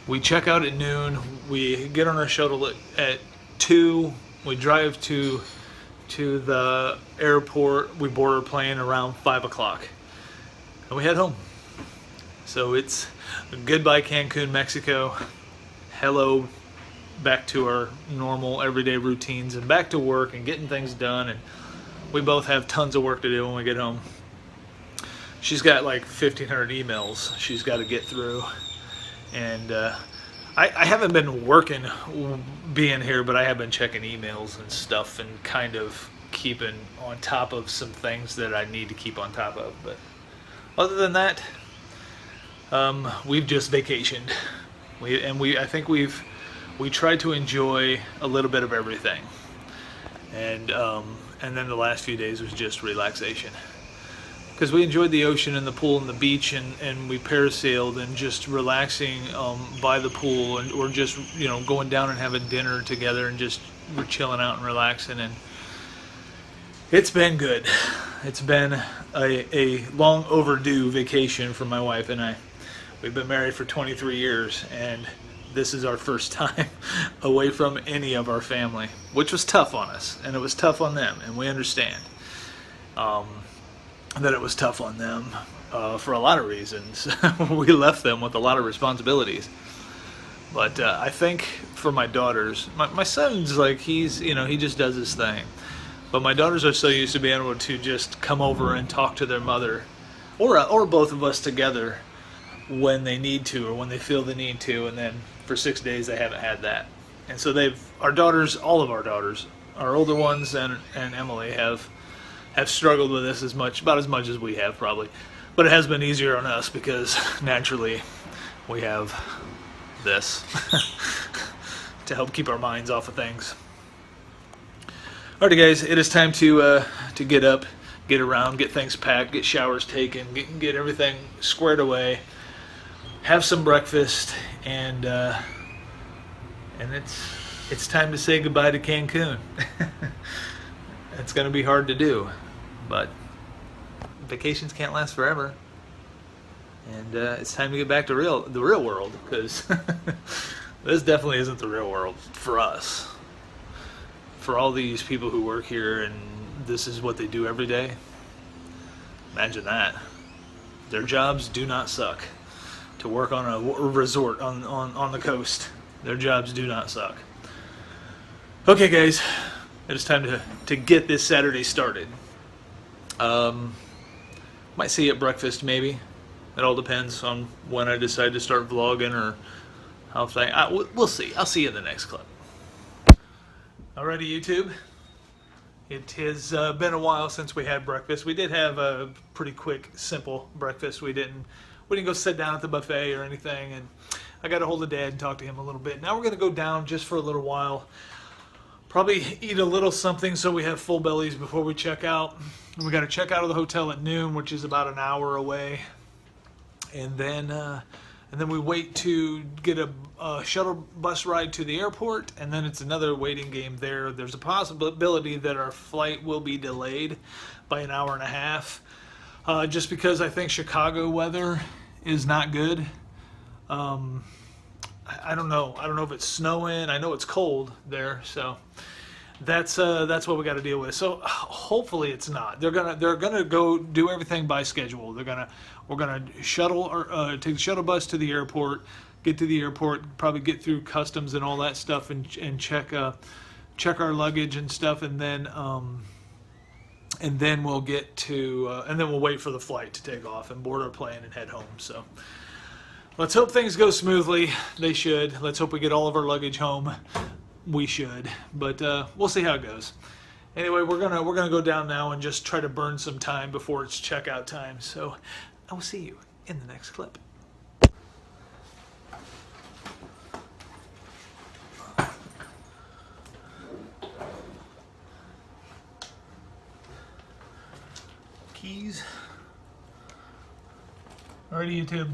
We check out at noon. We get on our shuttle at 2. We drive to the airport. We board our plane around 5 o'clock, and we head home. So it's goodbye Cancun, Mexico. Hello, back to our normal everyday routines and back to work and getting things done. And we both have tons of work to do when we get home. She's got like 1,500 emails she's got to get through. And I haven't been working being here, but I have been checking emails and stuff and kind of keeping on top of some things that I need to keep on top of. But other than that, we've just vacationed. I think we tried to enjoy a little bit of everything. And then the last few days was just relaxation. Because we enjoyed the ocean and the pool and the beach, and we parasailed and just relaxing by the pool, or just going down and having dinner together, and just we're chilling out and relaxing, and it's been good. It's been a long overdue vacation for my wife and I. We've been married for 23 years, and this is our first time away from any of our family, which was tough on us, and it was tough on them, and we understand. That it was tough on them for a lot of reasons. We left them with a lot of responsibilities. But I think for my daughters, my son's like, he just does his thing. But my daughters are so used to being able to just come over and talk to their mother, or both of us together when they need to, or when they feel the need to. And then for 6 days they haven't had that. And so all of our daughters, our older ones and Emily have struggled with this about as much as we have probably. But it has been easier on us because naturally we have this to help keep our minds off of things. Alrighty, guys, it is time to get up, get around, get things packed, get showers taken, get everything squared away, have some breakfast, and it's time to say goodbye to Cancun. It's going to be hard to do, but vacations can't last forever, and it's time to get back to the real world, because this definitely isn't the real world for us. For all these people who work here and this is what they do every day, imagine that. Their jobs do not suck. To work on a resort on the coast, their jobs do not suck. Okay, guys, it is time to get this Saturday started. Might see you at breakfast, maybe. It all depends on when I decide to start vlogging or how we'll see. I'll see you in the next clip. Alrighty, YouTube. It has been a while since we had breakfast. We did have a pretty quick, simple breakfast. We didn't go sit down at the buffet or anything, and I got a hold of Dad and talked to him a little bit. Now we're going to go down just for a little while. Probably eat a little something so we have full bellies before we check out. We got to check out of the hotel at noon, which is about an hour away, and then we wait to get a shuttle bus ride to the airport, and then it's another waiting game there. There's a possibility that our flight will be delayed by an hour and a half, just because I think Chicago weather is not good. I don't know. I don't know if it's snowing. I know it's cold there, so that's what we got to deal with. So hopefully it's not. They're gonna go do everything by schedule. We're gonna shuttle or take the shuttle bus to the airport, get to the airport, probably get through customs and all that stuff, and check our luggage and stuff, and then we'll get to and then we'll wait for the flight to take off and board our plane and head home. So let's hope things go smoothly. They should. Let's hope we get all of our luggage home. We should, but we'll see how it goes. Anyway, we're gonna go down now and just try to burn some time before it's checkout time. So I will see you in the next clip. Keys. Alrighty, YouTube.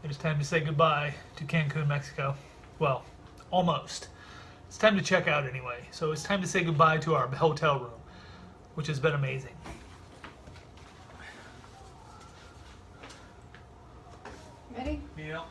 It is time to say goodbye to Cancun, Mexico. Well, almost. It's time to check out anyway. So it's time to say goodbye to our hotel room, which has been amazing. Ready? Yeah.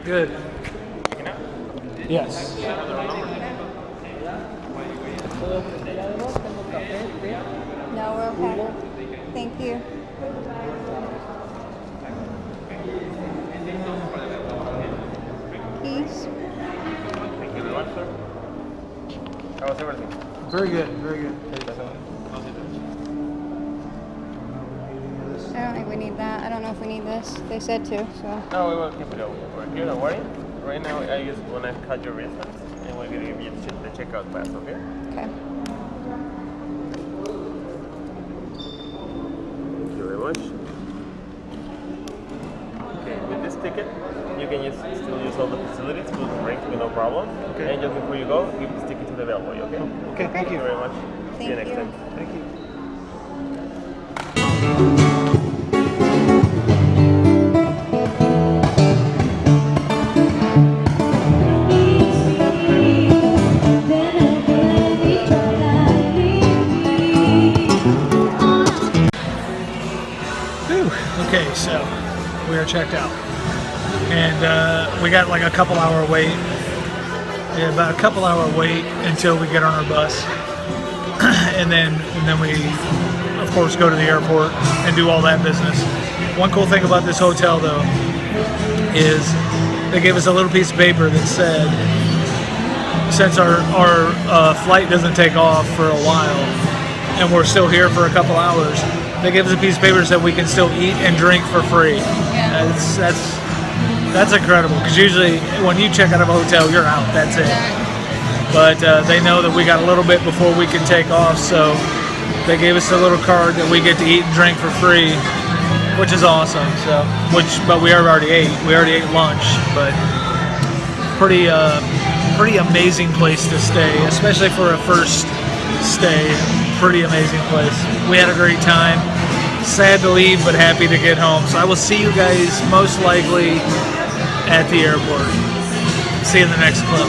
Good. Yes. No, we're okay. Thank you. Keys. Thank you very much, sir. How was everything? Very good. Very good. I don't think we need that. I don't know if we need this. They said to, so. No, we will keep it over here. Don't worry. Right now, I just want to cut your wristbands, and we're going to give you the checkout pass, okay? Okay. Thank you very much. Okay, with this ticket, you can still use all the facilities, food and drinks with no problem. Okay. And just before you go, give this ticket to the bellboy, okay? Okay, thank Thank you you. very much. See you Thank next you. time. Thank you. Okay, so we are checked out, and we got like a couple hour wait. Yeah, about a couple hour wait until we get on our bus, and then we, of course, go to the airport and do all that business. One cool thing about this hotel, though, is they gave us a little piece of paper that said, since our flight doesn't take off for a while, and we're still here for a couple hours, they give us a piece of paper that said we can still eat and drink for free. Yeah. That's incredible, because usually when you check out of a hotel, you're out. That's it. But they know that we got a little bit before we can take off, so they gave us a little card that we get to eat and drink for free, which is awesome. But we already ate. We already ate lunch, but pretty amazing place to stay, especially for a first stay. Pretty amazing place. We had a great time. Sad to leave, but happy to get home. So I will see you guys most likely at the airport. See you in the next clip.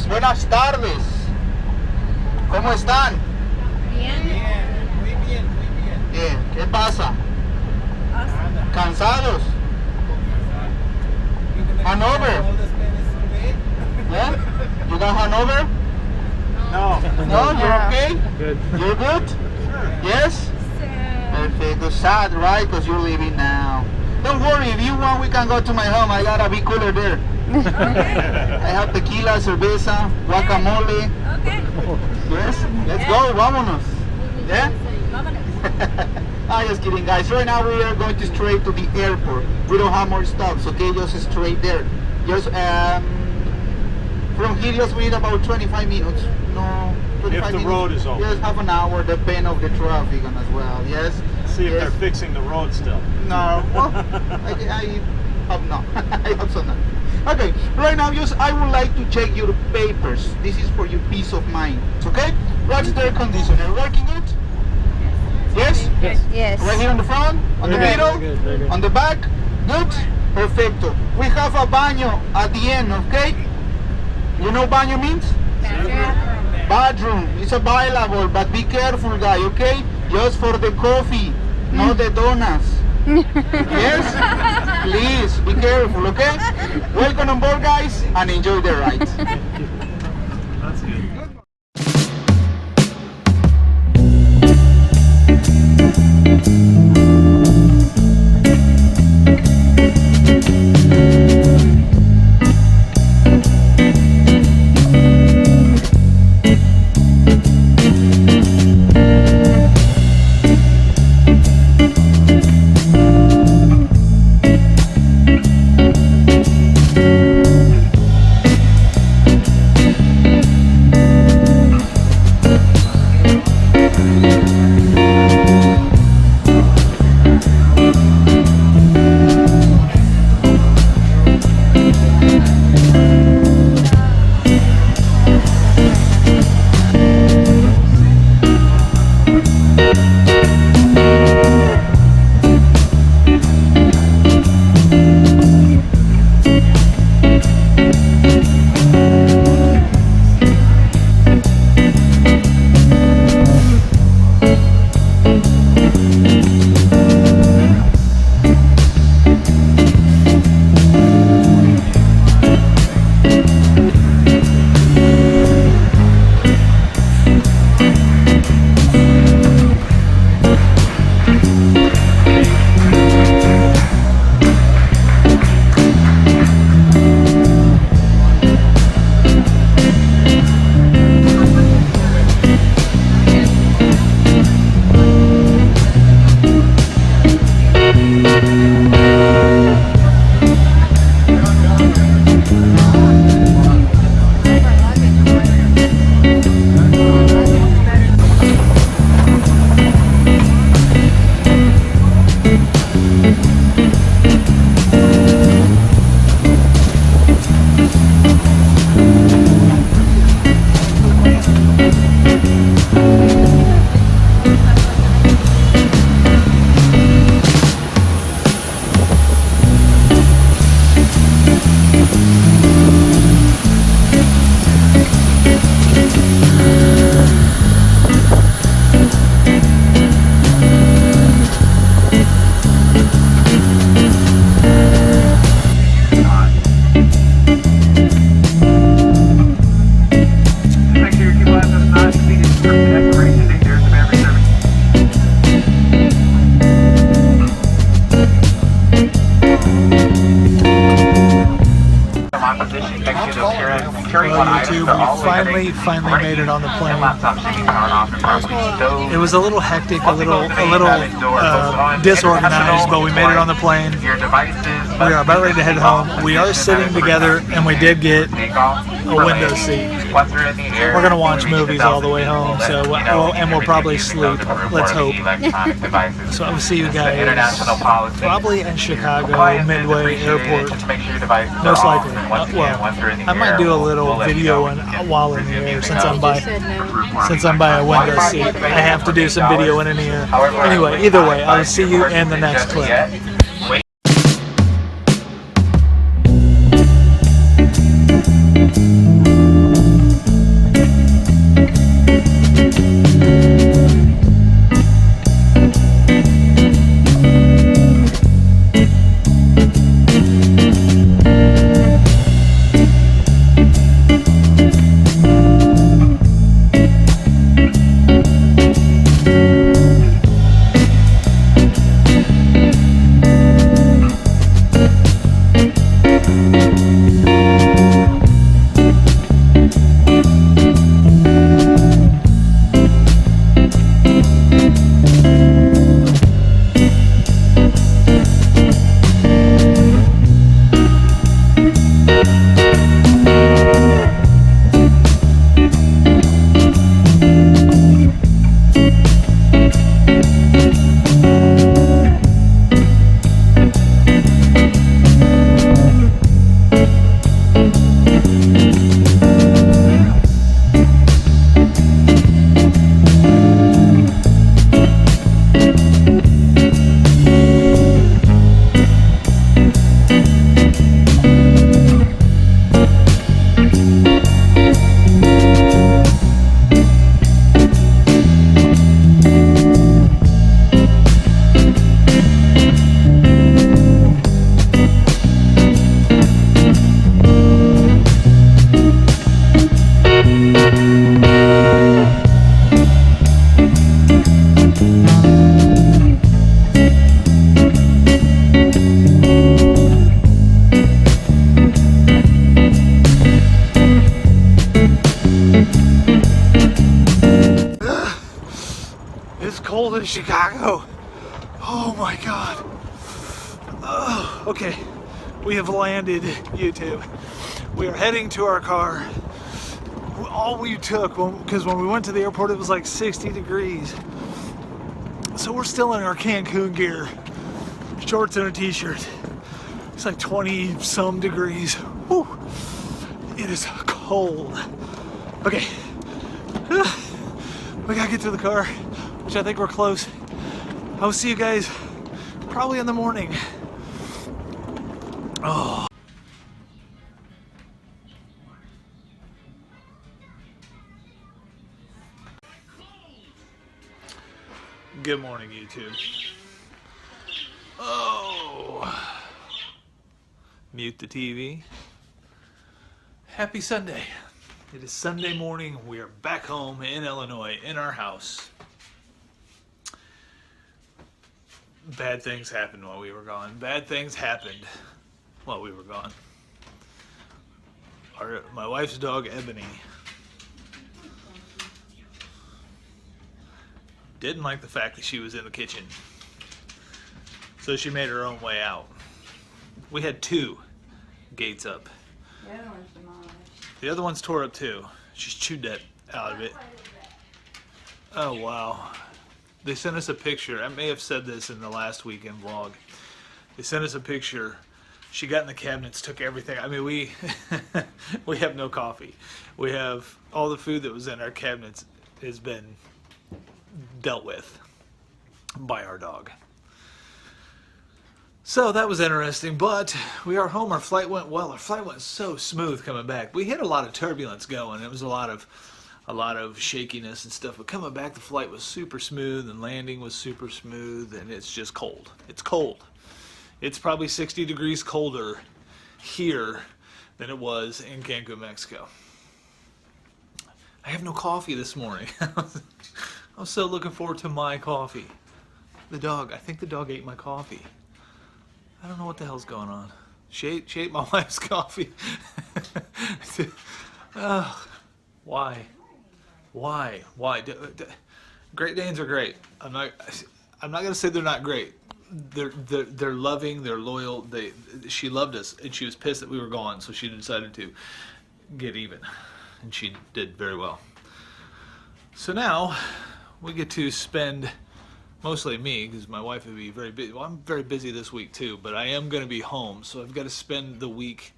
Buenas tardes. ¿Cómo están? Bien. ¿Qué pasa? ¿Cansados? Hanover? Yeah? You got Hanover? No. No, you're okay? Good. You're good? Yes? Perfect. Sad, right? Because you're leaving now. Don't worry, if you want, we can go to my home. I got a big cooler there. I have tequila, cerveza, guacamole. Okay. Yes? Let's go, vámonos. Yeah? I'm just kidding, guys. Right now we are going to straight to the airport. We don't have more stops, okay? Just straight there. Just from here, just we need about 25 minutes. No, 25 If the minutes. road is open. Just half an hour, depending of the traffic and as well. Yes. See if Yes. they're fixing the road still. No, well, I hope not. I hope so not. Okay, right now, just I would like to check your papers. This is for your peace of mind. Okay? What's the air conditioner? Working good? Yes? Yes. Right here on the front, on the Very good, middle, very good, very good. on the back. Good? Perfecto. We have a baño at the end, okay? You know baño means? Bathroom. It's available, but be careful, guy, okay? Just for the coffee, not the donuts. Yes? Please, be careful, okay? Welcome on board, guys, and enjoy the ride. That's good. composition, executive appearance, carrying Well, one item, YouTube, they're all we finally made it on the plane. laptop should be powered off and properly stowed. It was a little hectic, a little disorganized, but we made it on the plane. Your devices. We are about ready to head home. We are sitting together, and we did get a window seat. We're gonna watch movies all the way home, so we'll probably sleep. Let's hope. So I will see you guys probably in Chicago Midway Airport, most likely. Well, I might do a little video while in the air since I'm by a window seat. I have to do some video in the air. Anyway, either way, I will see you in the next clip. It's cold in Chicago. Oh my God. Oh, okay, we have landed, YouTube. We are heading to our car. All we took, because when we went to the airport it was like 60 degrees. So we're still in our Cancun gear. Shorts and a t-shirt. It's like 20 some degrees. Whew. It is cold. Okay. We gotta get to the car, which I think we're close. I will see you guys probably in the morning. Oh. Good morning, YouTube. Oh. Mute the TV. Happy Sunday. It is Sunday morning. We are back home in Illinois, in our house. Bad things happened while we were gone. Bad things happened while we were gone. My wife's dog, Ebony, didn't like the fact that she was in the kitchen. So she made her own way out. We had 2 gates up. The other one's demolished. The other one's tore up too. She's chewed that out of it. Oh wow. They sent us a picture. I may have said this in the last weekend vlog. They sent us a picture. She got in the cabinets, took everything. I mean, we we have no coffee. We have all the food that was in our cabinets has been dealt with by our dog. So that was interesting, but we are home. Our flight went well. Our flight went so smooth coming back. We had a lot of turbulence going. It was a lot of shakiness and stuff, but coming back the flight was super smooth and landing was super smooth, and it's just cold. It's cold. It's probably 60 degrees colder here than it was in Cancun, Mexico. I have no coffee this morning. I was so looking forward to my coffee. I think the dog ate my coffee. I don't know what the hell's going on. She ate my wife's coffee. Oh, why? Great Danes are great. I'm not gonna say they're not great. They're loving. They're loyal. She loved us, and she was pissed that we were gone, so she decided to get even, and she did very well. So now we get to spend, mostly me, because my wife would be very busy. Well, I'm very busy this week too, but I am going to be home, so I've got to spend the week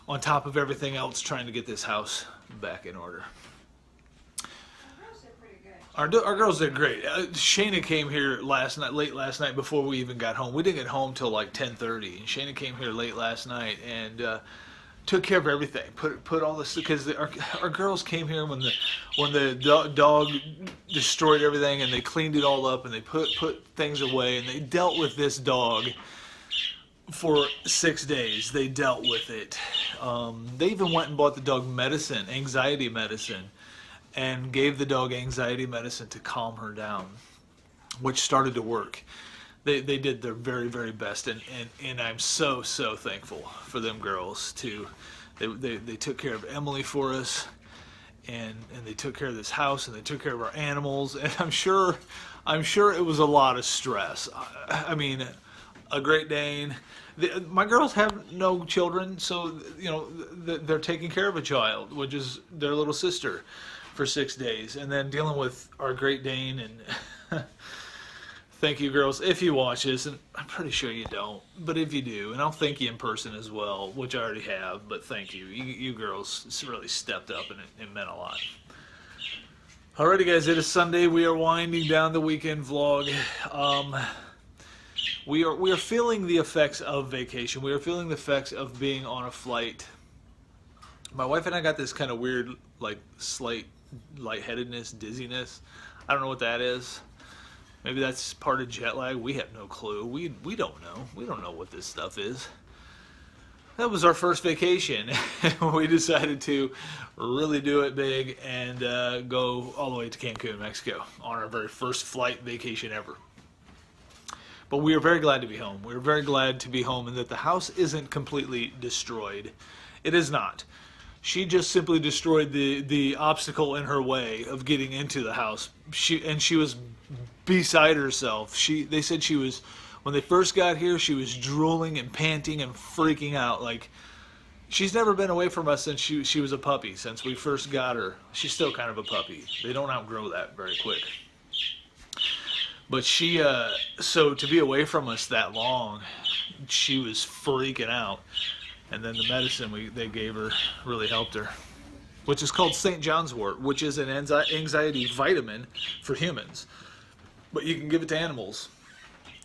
on top of everything else trying to get this house back in order. Our girls did great. Shayna came here late last night before we even got home. We didn't get home till like 10:30, and Shayna came here late last night and took care of everything. Put all this, because our girls came here when the dog destroyed everything, and they cleaned it all up, and they put things away, and they dealt with this dog for 6 days. They dealt with it. They even went and bought the dog medicine, anxiety medicine, and gave the dog anxiety medicine to calm her down, which started to work. They did their very, very best, and I'm so thankful for them girls too. They took care of Emily for us, and they took care of this house, and they took care of our animals, and I'm sure it was a lot of stress. I mean, a Great Dane. My girls have no children, so they're taking care of a child, which is their little sister, for 6 days, and then dealing with our Great Dane. And thank you, girls, if you watch this, and I'm pretty sure you don't, but if you do, and I'll thank you in person as well, which I already have, but thank you. You girls really stepped up, and it meant a lot. Alrighty, guys, it is Sunday. We are winding down the weekend vlog. We are feeling the effects of vacation. We are feeling the effects of being on a flight. My wife and I got this kind of weird, like, slight lightheadedness, dizziness. I don't know what that is. Maybe that's part of jet lag. We have no clue. We don't know. We don't know what this stuff is. That was our first vacation. We decided to really do it big and go all the way to Cancun, Mexico, on our very first flight vacation ever. But we are very glad to be home. We are very glad to be home, and that the house isn't completely destroyed. It is not. She just simply destroyed the obstacle in her way of getting into the house. She was beside herself. They said she was, when they first got here, she was drooling and panting and freaking out. Like, she's never been away from us since she was a puppy, since we first got her. She's still kind of a puppy. They don't outgrow that very quick. But so to be away from us that long, she was freaking out. And then the medicine they gave her really helped her, which is called St. John's wort, which is an anxiety vitamin for humans. But you can give it to animals.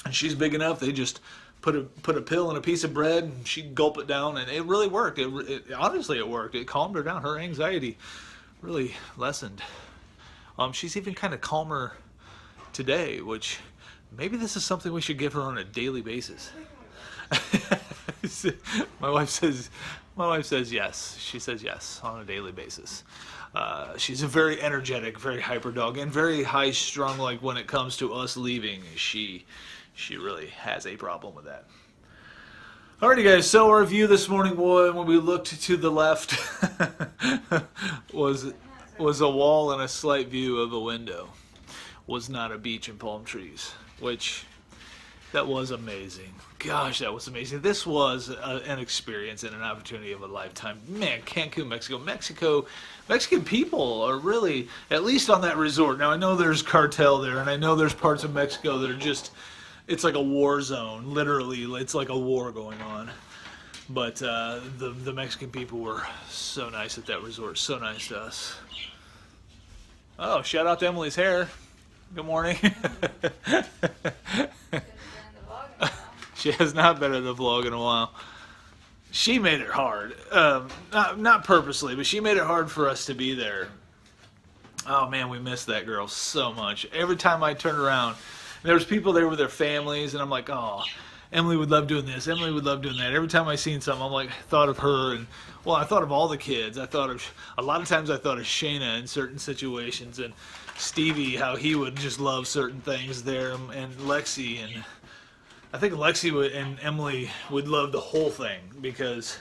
And she's big enough, they just put a pill in a piece of bread, and she'd gulp it down, and it really worked. Honestly, it worked. It calmed her down. Her anxiety really lessened. She's even kind of calmer today, which maybe this is something we should give her on a daily basis. My wife says yes. She says yes on a daily basis. She's a very energetic, very hyper dog, and very high strung. Like, when it comes to us leaving, she really has a problem with that. Alrighty, guys, so our view this morning, when we looked to the left, was a wall and a slight view of a window. Was not a beach and palm trees, which, that was amazing. Gosh, that was amazing. This was an experience and an opportunity of a lifetime. Man, Cancun, Mexico. Mexican people are really, at least on that resort. Now, I know there's cartel there, and I know there's parts of Mexico that are just, it's like a war zone. Literally, it's like a war going on. But the Mexican people were so nice at that resort, so nice to us. Oh, shout out to Emily's hair. Good morning. She has not been in the vlog in a while. She made it hard. Not purposely, but she made it hard for us to be there. Oh man, we missed that girl so much. Every time I turned around, there was people there with their families, and I'm like, oh, Emily would love doing this. Emily would love doing that. Every time I seen something, I'm like, thought of her, and well, I thought of all the kids. A lot of times I thought of Shayna in certain situations, and Stevie, how he would just love certain things there, and Lexi, and I think Lexi and Emily would love the whole thing because,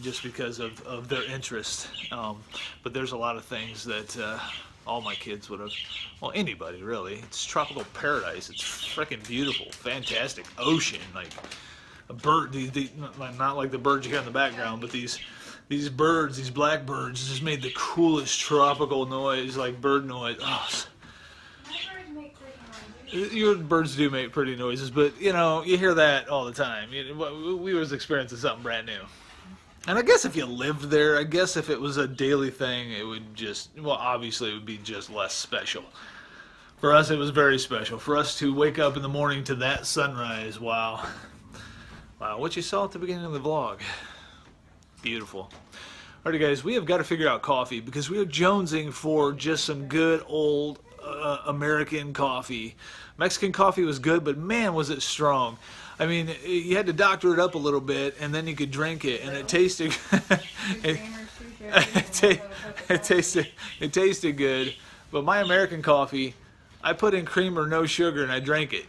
just because of their interest. But there's a lot of things that all my kids would have, well, anybody really. It's tropical paradise. It's freaking beautiful, fantastic ocean, like a bird. Not like the birds you hear in the background, but these birds, these blackbirds, just made the coolest tropical noise, like bird noise. Oh, your birds do make pretty noises, but you know, you hear that all the time. We was experiencing something brand new. And I guess if you lived there, I guess if it was a daily thing, it would just, well, obviously it would be just less special. For us, it was very special. For us to wake up in the morning to that sunrise, wow. Wow, what you saw at the beginning of the vlog. Beautiful. Alrighty guys, we have got to figure out coffee because we are jonesing for just some good old American coffee. Mexican coffee was good, but man, was it strong. I mean, you had to doctor it up a little bit, and then you could drink it, and it tasted. It tasted good. But my American coffee, I put in cream or no sugar, and I drank it.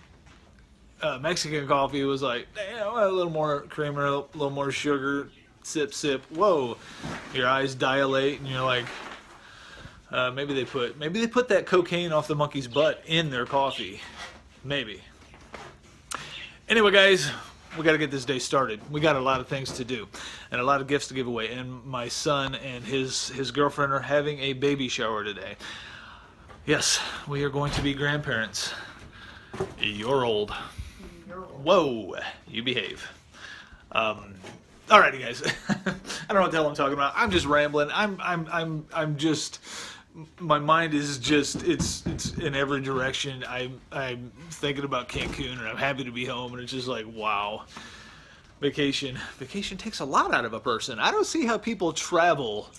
Mexican coffee was like, a little more creamer, a little more sugar, sip, sip. Whoa, your eyes dilate, and you're like. Maybe they put that cocaine off the monkey's butt in their coffee. Maybe. Anyway, guys, we got to get this day started. We got a lot of things to do and a lot of gifts to give away. And my son and his girlfriend are having a baby shower today. Yes, we are going to be grandparents. You're old. Whoa, you behave. Alrighty, guys. I don't know what the hell I'm talking about. I'm just rambling. I'm just. My mind is just it's in every direction. I'm thinking about Cancun, and I'm happy to be home, and it's just like, wow. Vacation takes a lot out of a person. I don't see how people travel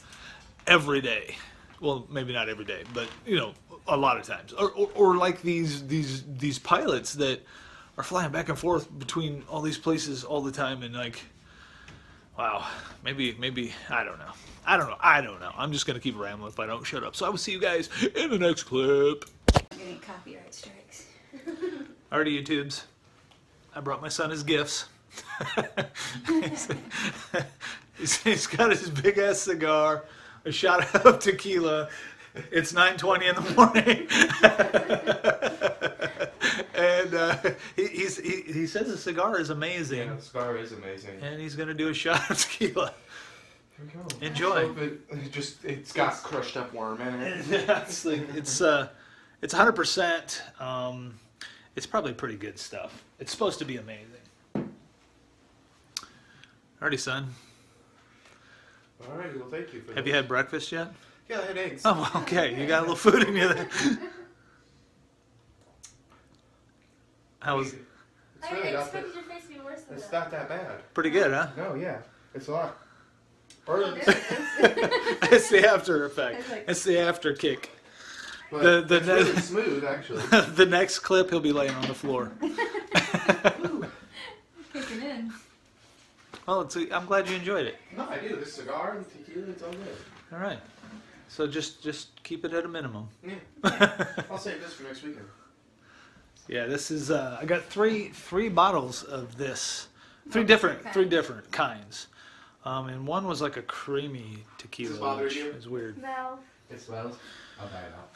every day. Well, maybe not every day, but you know, a lot of times. Or like these pilots that are flying back and forth between all these places all the time, and like, wow, maybe I don't know. I'm just going to keep rambling if I don't shut up. So I will see you guys in the next clip. I'm getting copyright strikes. Alrighty, YouTubes. I brought my son his gifts. He's got his big ass cigar, a shot of tequila. It's 9:20 in the morning. And he says the cigar is amazing. Yeah, the cigar is amazing. And he's going to do a shot of tequila. Here we go. Enjoy. It's got crushed up worm in it. Yeah, it's 100%. It's probably pretty good stuff. It's supposed to be amazing. Alrighty, son. Alright, well, thank you for Have you had breakfast yet? Yeah, I had eggs. Oh, okay. You got a little food in you there. How was? It's really not that, your face to be worse than it's not that bad. Pretty good, huh? No, yeah. It's a lot. Or It's the after effect. It's the after kick. But it's really smooth, actually. The next clip, he'll be laying on the floor. Kicking in. Well, I'm glad you enjoyed it. No, I do. This cigar and tequila, it's all good. All right. So just keep it at a minimum. Yeah. I'll save this for next weekend. Yeah, this is. I got three bottles of this. Three different kinds. And one was like a creamy tequila. Does this bother which you? is weird. No. It smells. I'll buy it out.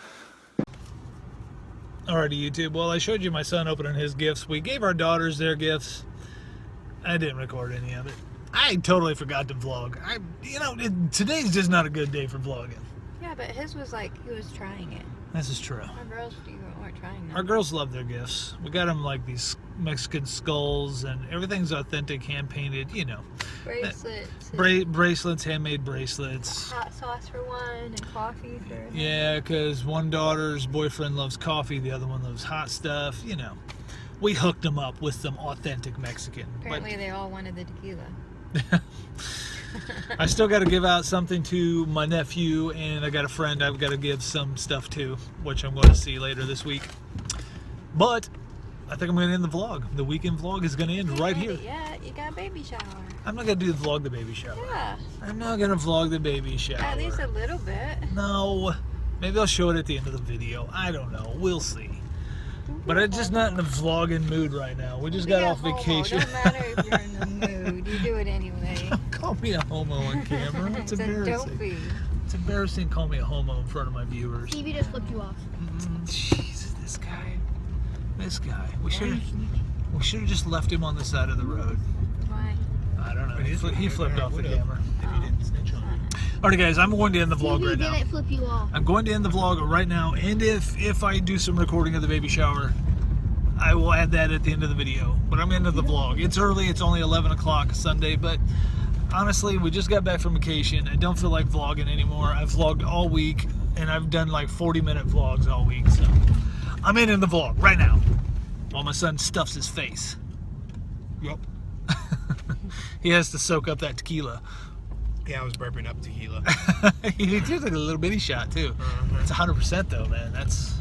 Alrighty, YouTube. Well, I showed you my son opening his gifts. We gave our daughters their gifts. I didn't record any of it. I totally forgot to vlog. Today's just not a good day for vlogging. Yeah, but his was like he was trying it. This is true. Our girls weren't trying that. Our girls love their gifts. We got them like these Mexican skulls, and everything's authentic, hand painted. You know, Bracelets. bracelets, handmade bracelets. Hot sauce for one and coffee for. Yeah, because one daughter's boyfriend loves coffee, the other one loves hot stuff. You know, we hooked them up with some authentic Mexican. Apparently, they all wanted the tequila. I still got to give out something to my nephew, and I got a friend I've got to give some stuff to, which I'm going to see later this week. But I think I'm going to end the vlog. The weekend vlog is going to end right here. Yeah, you got a baby shower. I'm not going to do the vlog the baby shower. Yeah. I'm not going to vlog the baby shower. At least a little bit. No. Maybe I'll show it at the end of the video. I don't know. We'll see. But I'm just not in the vlogging mood right now. We just got off vacation. Don't matter if you're in the mood. You do it anyway. Call me a homo on camera. It's embarrassing. Don't be. It's embarrassing to call me a homo in front of my viewers. Stevie just flipped you off. Jesus, this guy. This guy. We should have just left him on the side of the road. Why? I don't know. He flipped off the camera. If he didn't snitch on me. Alright guys, I'm going to end the vlog Stevie right now. didn't flip you off. I'm going to end the vlog right now, and if I do some recording of the baby shower, I will add that at the end of the video. But I'm into the vlog. It's early, it's only 11 o'clock Sunday, but honestly, we just got back from vacation. I don't feel like vlogging anymore. I've vlogged all week, and I've done like 40-minute vlogs all week, so I'm in the vlog right now while my son stuffs his face. Yep. He has to soak up that tequila. Yeah, I was burping up tequila. He took a little bitty shot too. It's 100% though, man. That's,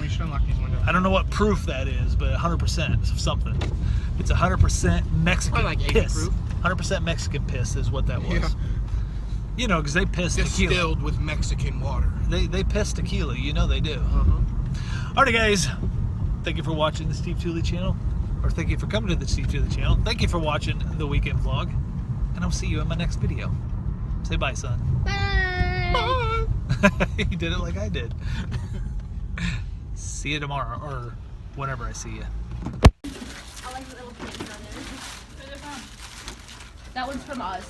You should unlock these windows. I don't know what proof that is, but 100% of something. It's 100% Mexican Probably like 80 piss. proof. 100% Mexican piss is what that was. Yeah. You know, because they piss tequila. Distilled with Mexican water. They piss tequila. You know they do. Alrighty, guys. Thank you for watching the Steve Tooley channel. Or thank you for coming to the Steve Tooley channel. Thank you for watching the weekend vlog. And I'll see you in my next video. Say bye, son. Bye. Bye. He did it like I did. See you tomorrow, or whenever I see you. I like the little picture on there. That one's from us.